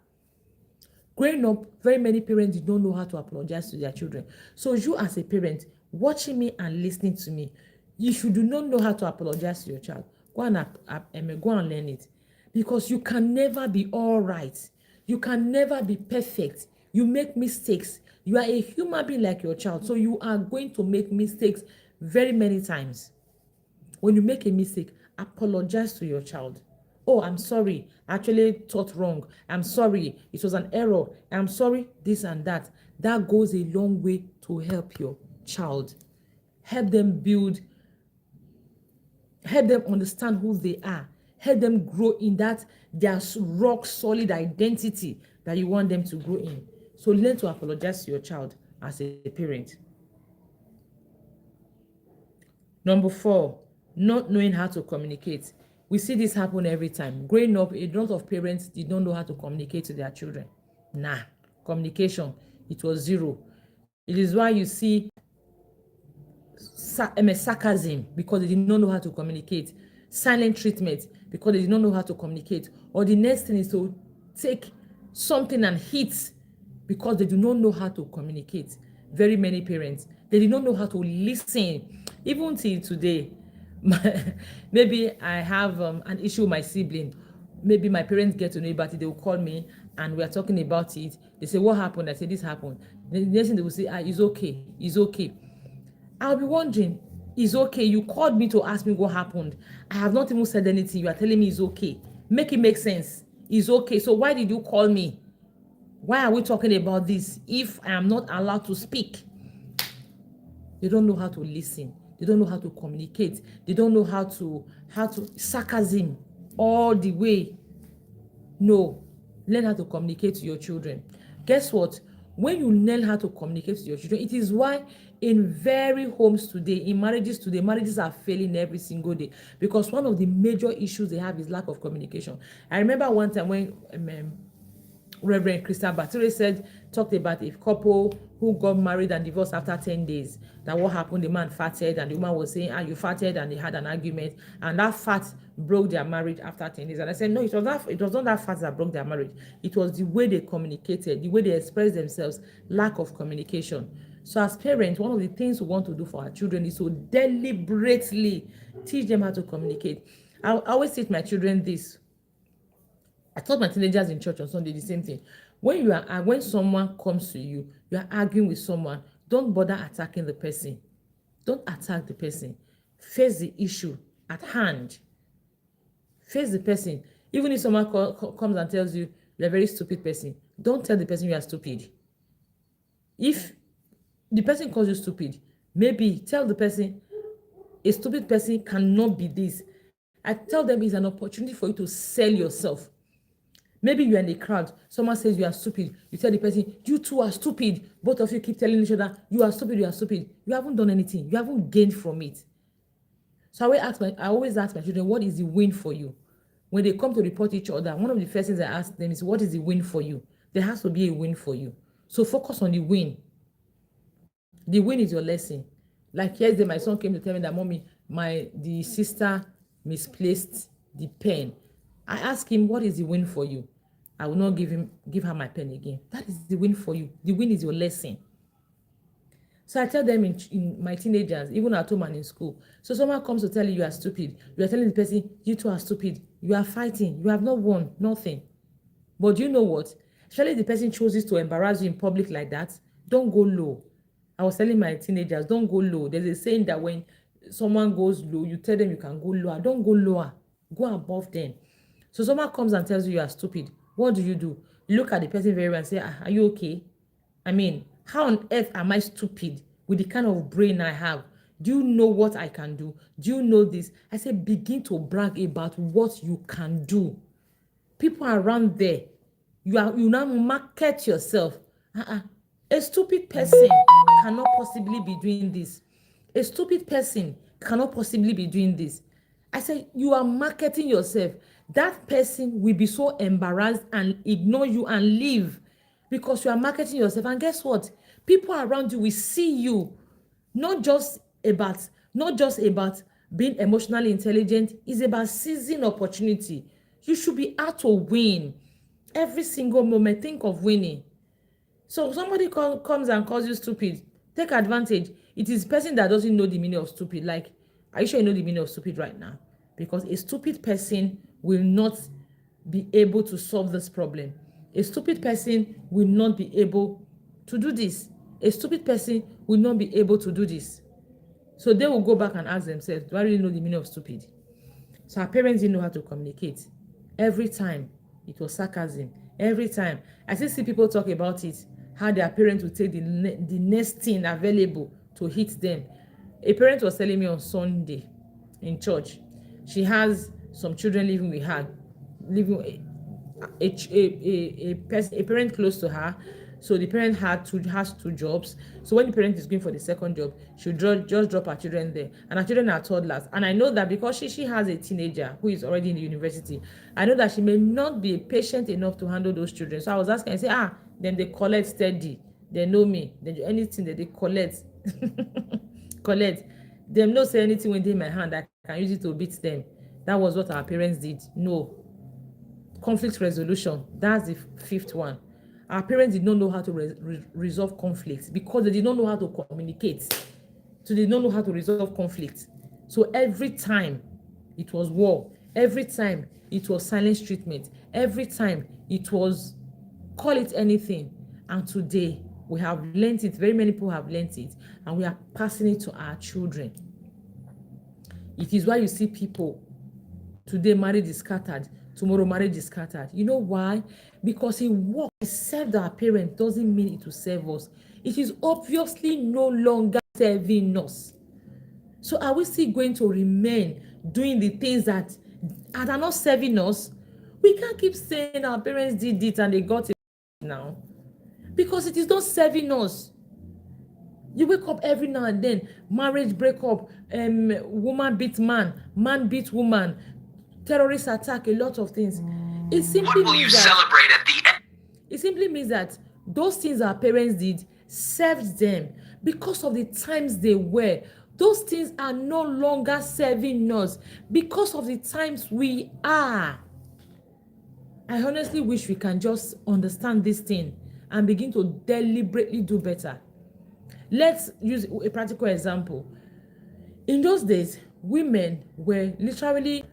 Growing up, very many parents don't know how to apologize to their children. So you as a parent, watching me and listening to me, you should do not know how to apologize to your child. Go and learn it. Because you can never be all right. You can never be perfect. You make mistakes. You are a human being like your child. So you are going to make mistakes very many times. When you make a mistake, apologize to your child. Oh, I'm sorry, I actually thought wrong. I'm sorry, it was an error. I'm sorry, this and that. That goes a long way to help your child. Help them understand who they are. Help them grow in that their rock solid identity that you want them to grow in. So learn to apologize to your child as a parent. Number 4, not knowing how to communicate. We see this happen every time. Growing up, a lot of parents did not know how to communicate to their children. Communication, it was zero. It is why you see sarcasm, because they did not know how to communicate. Silent treatment, because they did not know how to communicate. Or the next thing is to take something and hit, because they do not know how to communicate. Very many parents, they did not know how to listen. Even till today, maybe I have an issue with my sibling. Maybe my parents get to know about it, they will call me and we are talking about it. They say, what happened? I say, this happened. The next thing they will say, it's okay, it's okay. I'll be wondering, it's okay? You called me to ask me what happened. I have not even said anything. You are telling me it's okay. Make it make sense. It's okay. So why did you call me? Why are we talking about this if I am not allowed to speak? They don't know how to listen. They don't know how to communicate. They don't know how to sarcasm all the way. No, learn how to communicate to your children. Guess what? When you learn how to communicate to your children, it is why in very homes today, in marriages today, marriages are failing every single day, because one of the major issues they have is lack of communication. I remember one time when Reverend Christian Baturi talked about a couple who got married and divorced after 10 days. That what happened, the man farted and the woman was saying, you farted, and they had an argument, and that fart broke their marriage after 10 days. And I said, no, it was not that fart that broke their marriage. It was the way they communicated, the way they expressed themselves, lack of communication. So as parents, one of the things we want to do for our children is to deliberately teach them how to communicate. I always teach my children this. I taught my teenagers in church on Sunday the same thing. When someone comes to you, you are arguing with someone, don't bother attacking the person. Don't attack the person. Face the issue at hand. Face the person. Even if someone comes and tells you you're a very stupid person, don't tell the person you are stupid. If the person calls you stupid, maybe tell the person, a stupid person cannot be this. I tell them it's an opportunity for you to sell yourself. Maybe you're in a crowd, someone says you are stupid. You tell the person, you two are stupid. Both of you keep telling each other, you are stupid, you are stupid. You haven't done anything. You haven't gained from it. So I always ask my children, what is the win for you? When they come to report each other, one of the first things I ask them is, what is the win for you? There has to be a win for you. So focus on the win. The win is your lesson. Like yesterday, my son came to tell me that, mommy, the sister misplaced the pen. I ask him, what is the win for you? I will not give her my pen again. That is the win for you. The win is your lesson. So I tell them in my teenagers, even at home and in school. So someone comes to tell you are stupid. You are telling the person, you two are stupid. You are fighting. You have not won nothing. But do you know what? Especially the person chooses to embarrass you in public like that, don't go low. I was telling my teenagers, don't go low. There's a saying that when someone goes low, you tell them you can go lower. Don't go lower. Go above them. So someone comes and tells you are stupid. What do? You look at the person very well and say, are you okay? I mean, how on earth am I stupid with the kind of brain I have? Do you know what I can do? Do you know this? I say, begin to brag about what you can do. People around there, you now market yourself. A stupid person cannot possibly be doing this. A stupid person cannot possibly be doing this. I said, you are marketing yourself. That person will be so embarrassed and ignore you and leave because you are marketing yourself. And guess what? People around you will see you not just about being emotionally intelligent. It's about seizing opportunity. You should be out to win. Every single moment, think of winning. So somebody comes and calls you stupid, take advantage. It is person that doesn't know the meaning of stupid. Like, are you sure you know the meaning of stupid right now? Because a stupid person will not be able to solve this problem. A stupid person will not be able to do this. A stupid person will not be able to do this. So they will go back and ask themselves, do I really know the meaning of stupid? So our parents didn't know how to communicate. Every time it was sarcasm. Every time I still see people talk about it, how their parents would take the next thing available to hit them. A parent was telling me on Sunday in church, she has some children living with her, living a parent close to her. So the parent has two jobs. So when the parent is going for the second job, she'll just drop her children there. And her children are toddlers. And I know that because she has a teenager who is already in the university, I know that she may not be patient enough to handle those children. So I was asking, I say, then they collect steady. They know me. Then anything that they collect, collect. Them not say anything when they in my hand, I can use it to beat them. That was what our parents did. No. Conflict resolution. That's the fifth one. Our parents did not know how to resolve conflicts because they did not know how to communicate. So they did not know how to resolve conflict. So every time it was war. Every time it was silence treatment. Every time it was call it anything. And today we have learned it. Very many people have learned it. And we are passing it to our children. It is why you see people today marriage is scattered. Tomorrow marriage is scattered. You know why? Because it works. It served our parents doesn't mean it will serve us. It is obviously no longer serving us. So are we still going to remain doing the things that are not serving us? We can't keep saying our parents did it and they got it now. Because it is not serving us. You wake up every now and then, marriage breakup, woman beat man, man beat woman, terrorist attack, a lot of things. It simply what will you celebrate at the end? It simply means that those things our parents did served them because of the times they were. Those things are no longer serving us because of the times we are. I honestly wish we can just understand this thing and begin to deliberately do better. Let's use a practical example. In those days, women were literally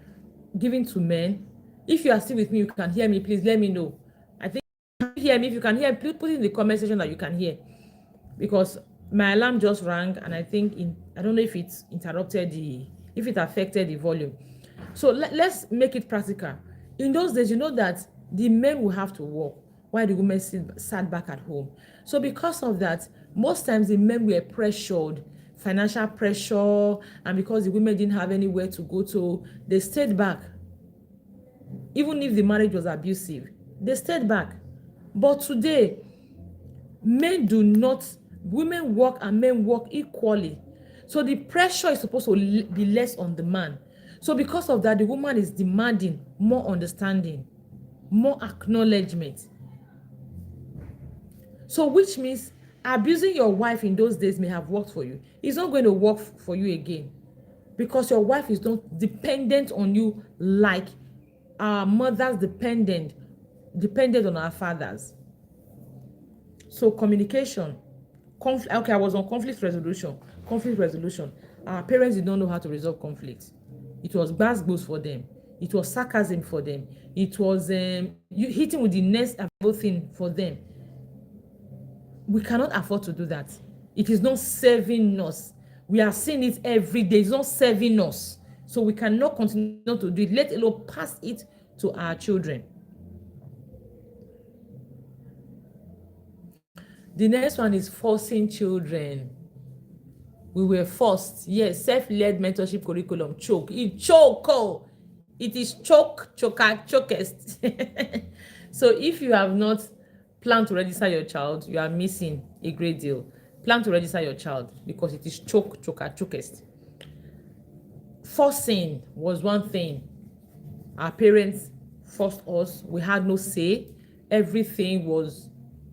given to men. If you are still with me, you can hear me, please let me know. I think you can hear me. If you can hear, please put it in the comment section that you can hear. Because my alarm just rang and I think I don't know if it interrupted if it affected the volume. So let's make it practical. In those days, you know that the men will have to work while the women sat back at home. So because of that, most times the men were pressured, financial pressure, and because the women didn't have anywhere to go to, they stayed back. Even if the marriage was abusive, they stayed back. But today, women work and men work equally. So the pressure is supposed to be less on the man. So because of that, the woman is demanding more understanding, more acknowledgement. So which means abusing your wife in those days may have worked for you. It's not going to work for you again. because your wife is not dependent on you like our mothers depended on our fathers. So communication, okay, I was on conflict resolution. Our parents did not know how to resolve conflict. It was gbas for them. It was sarcasm for them. It was you hitting with the next available thing for them. We cannot afford to do that. It is not serving us. We are seeing it every day. It's not serving us. So we cannot continue to do it, let alone pass it to our children. The next one is forcing children. We were forced. Yes, self-led mentorship curriculum. Choke. It choke. Oh. It is chokest. So if you have not planned to register your child, you are missing a great deal. Plan to register your child because it is chokest. Forcing was one thing. Our parents forced us. We had no say. Everything was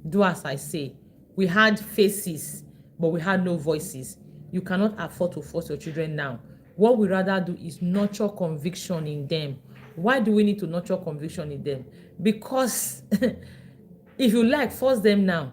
do as I say. We had faces, but we had no voices. You cannot afford to force your children now. What we rather do is nurture conviction in them. Why do we need to nurture conviction in them? Because if you like, force them now.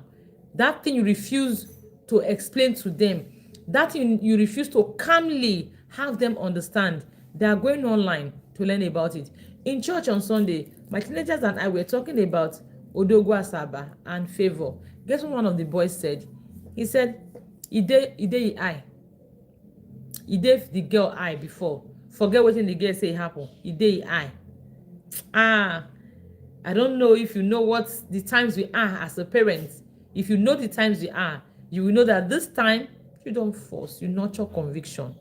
That thing you refuse to explain to them, that thing you refuse to calmly have them understand, they are going online to learn about it. In church on Sunday, my teenagers and I were talking about Odogwu Asaba and favor. Guess what one of the boys said? He said, he did the girl eye before. Forget what the girl say happen. He did eye. I don't know if you know what the times we are as a parent. If you know the times we are, you will know that this time you don't force, you nurture conviction.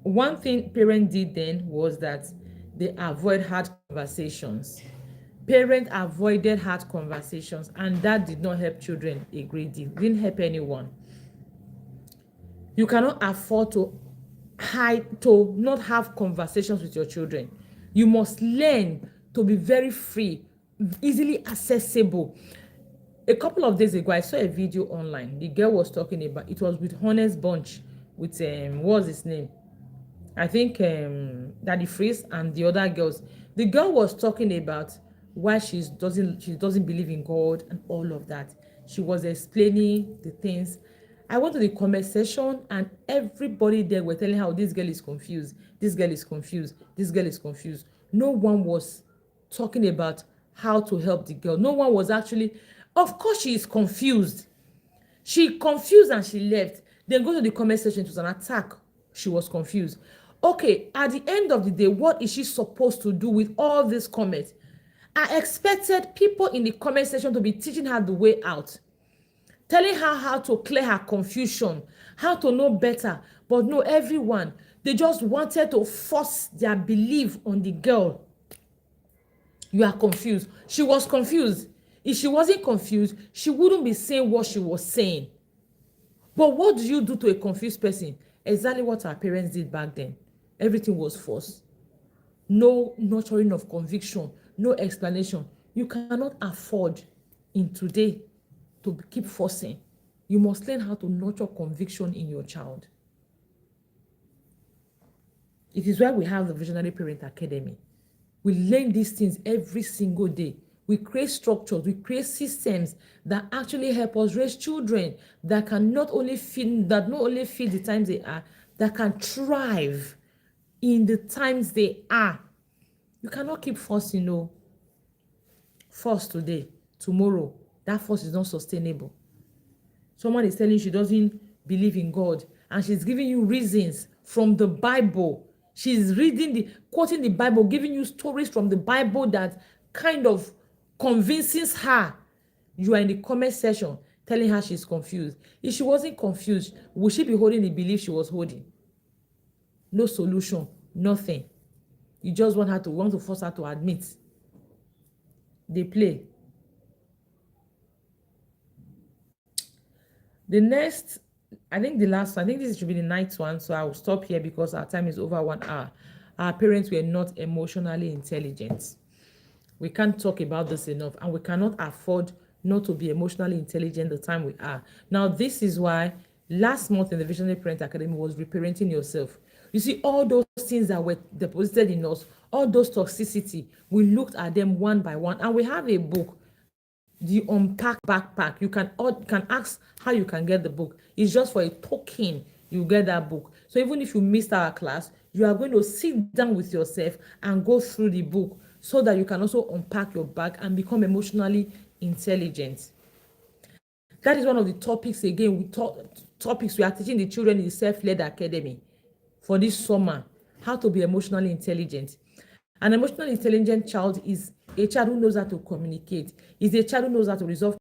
One thing parents did then was that they avoid hard conversations. Parents avoided hard conversations, and that did not help children a great deal. It didn't help anyone. You cannot afford to not have conversations with your children. You must learn to be very free, easily accessible. A couple of days ago, I saw a video online. The girl was talking about, it was with Honest Bunch, with what's his name? I think Daddy Freeze and the other girls. The girl was talking about why she doesn't believe in God and all of that. She was explaining the things. I went to the comment section and everybody there were telling her, this girl is confused. This girl is confused. This girl is confused. No one was talking about how to help the girl. No one was actually, of course she is confused. She confused and she left. Then go to the comment section. It was an attack. She was confused. Okay, at the end of the day, what is she supposed to do with all these comments? I expected people in the comment section to be teaching her the way out, telling her how to clear her confusion, how to know better. But no, everyone, they just wanted to force their belief on the girl. You are confused. She was confused. If she wasn't confused, she wouldn't be saying what she was saying. But what do you do to a confused person? Exactly what our parents did back then. Everything was forced. No nurturing of conviction, no explanation. You cannot afford in today to keep forcing. You must learn how to nurture conviction in your child. It is why we have the Visionary Parent Academy. We learn these things every single day. We create structures, we create systems that actually help us raise children that can not only feel the times they are, that can thrive in the times they are. You cannot keep forcing, force today, tomorrow. That force is not sustainable. Someone is telling you she doesn't believe in God, and she's giving you reasons from the Bible. She's quoting the Bible, giving you stories from the Bible that kind of convinces her. You are in the comment section telling her she's confused. If she wasn't confused, would she be holding the belief she was holding? No solution, nothing. You just want to force her to admit. They play. The next, I think this should be the ninth one, so I will stop here because our time is over 1 hour. Our parents were not emotionally intelligent. We can't talk about this enough, and we cannot afford not to be emotionally intelligent the time we are. Now, this is why last month in the Visionary Parent Academy was reparenting yourself. You see, all those things that were deposited in us, all those toxicity, we looked at them one by one, and we have a book, the Unpack Backpack. You can ask how you can get the book. It's just for a token you get that book. So even if you missed our class, you are going to sit down with yourself and go through the book so that you can also unpack your bag and become emotionally intelligent. That is one of the topics, again, topics we are teaching the children in the Self-Led Academy for this summer, how to be emotionally intelligent. An emotionally intelligent child is a child who knows how to communicate, is a child who knows how to resolve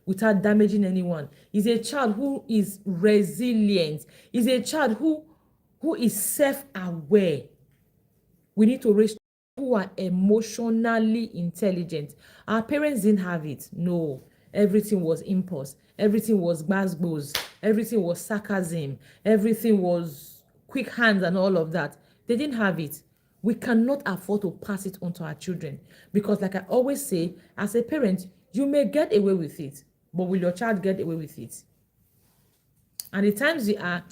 without damaging anyone, is a child who is resilient, is a child who is self-aware. We need to raise who are emotionally intelligent. Our parents didn't have it. No, everything was impulse, everything was gbas, everything was sarcasm, everything was quick hands and all of that. They didn't have it. We cannot afford to pass it on to our children because, like I always say, as a parent, you may get away with it, but will your child get away with it? And the times we are,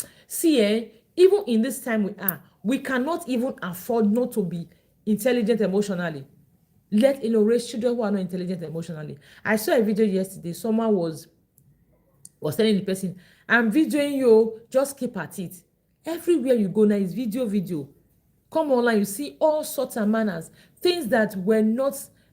even in this time we cannot even afford not to be intelligent emotionally. Let alone raise children who are not intelligent emotionally. I saw a video yesterday. Someone was telling the person, I'm videoing you, just keep at it. Everywhere you go now is video. Come online, you see all sorts of manners, things that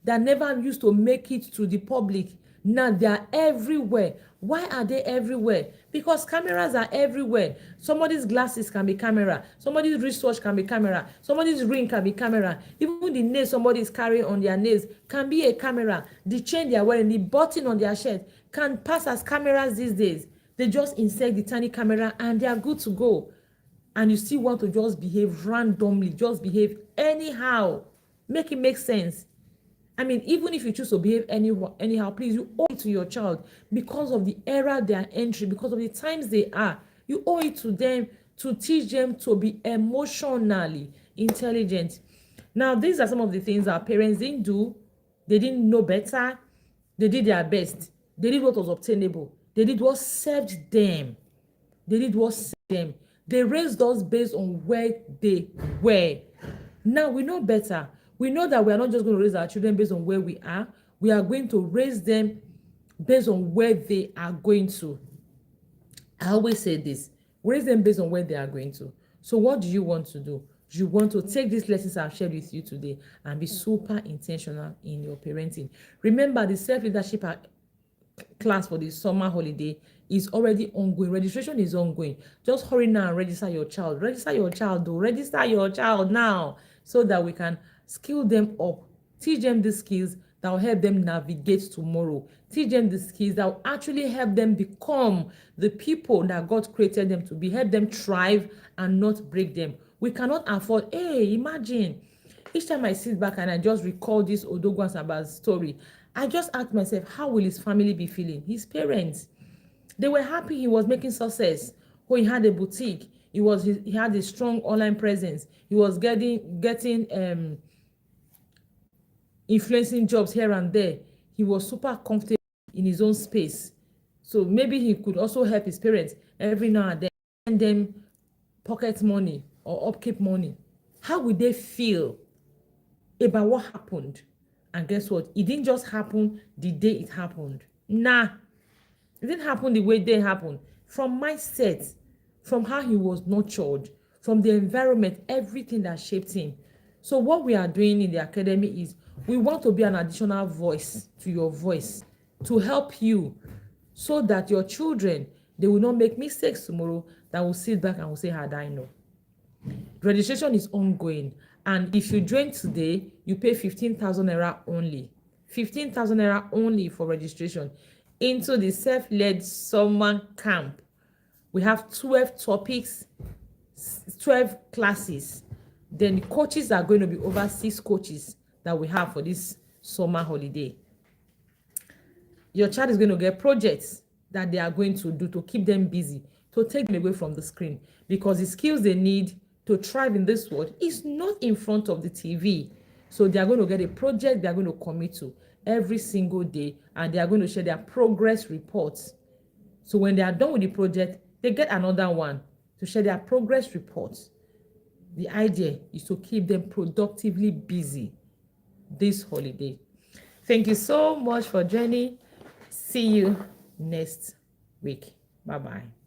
never used to make it to the public. Now they are everywhere. Why are they everywhere? Because cameras are everywhere. Somebody's glasses can be camera. Somebody's wristwatch can be camera. Somebody's ring can be camera. Even the nails somebody is carrying on their nails can be a camera. The chain they are wearing, the button on their shirt can pass as cameras these days. They just insert the tiny camera and they are good to go. And you still want to just behave randomly, just behave anyhow. Make it make sense. I mean, even if you choose to behave anyhow, please, you owe it to your child because of the era they are entering, because of the times they are. You owe it to them to teach them to be emotionally intelligent. Now, these are some of the things our parents didn't do. They didn't know better. They did their best. They did what was obtainable. They did what served them. They raised us based on where they were. Now we know better. We know that we are not just going to raise our children based on where we are. We are going to raise them based on where they are going to. I always say this, raise them based on where they are going to. So what do you want to do? You want to take these lessons I've shared with you today and be super intentional in your parenting. Remember, the self-leadership class for the summer holiday is already ongoing. Registration is ongoing. Just hurry now and register your child. Register your child now so that we can skill them up. Teach them the skills that will help them navigate tomorrow. Teach them the skills that will actually help them become the people that God created them to be. Help them thrive and not break them. We cannot afford, imagine. Each time I sit back and I just recall this Odogwu Asaba's story, I just ask myself, how will his family be feeling? His parents, they were happy he was making success. Oh, he had a boutique. He had a strong online presence. He was getting influencing jobs here and there. He was super comfortable in his own space. So maybe he could also help his parents every now and then, send them pocket money or upkeep money. How would they feel about what happened? And guess what? It didn't just happen the day it happened. Nah, it didn't happen the way they happened. From mindset, from how he was nurtured, from the environment, everything that shaped him. So what we are doing in the academy is we want to be an additional voice to your voice to help you so that your children, they will not make mistakes tomorrow that will sit back and will say, how do I know? Registration is ongoing. And if you join today, you pay 15,000 naira only. 15,000 naira only for registration into the self-led summer camp. We have 12 topics, 12 classes. Then the coaches are going to be over 6 coaches that we have for this summer holiday. Your child is going to get projects that they are going to do to keep them busy, to take them away from the screen, because the skills they need to thrive in this world is not in front of the TV. So they are going to get a project they are going to commit to every single day, and they are going to share their progress reports. So when they are done with the project, they get another one to share their progress reports. The idea is to keep them productively busy this holiday. Thank you so much for joining. See you next week. Bye-bye.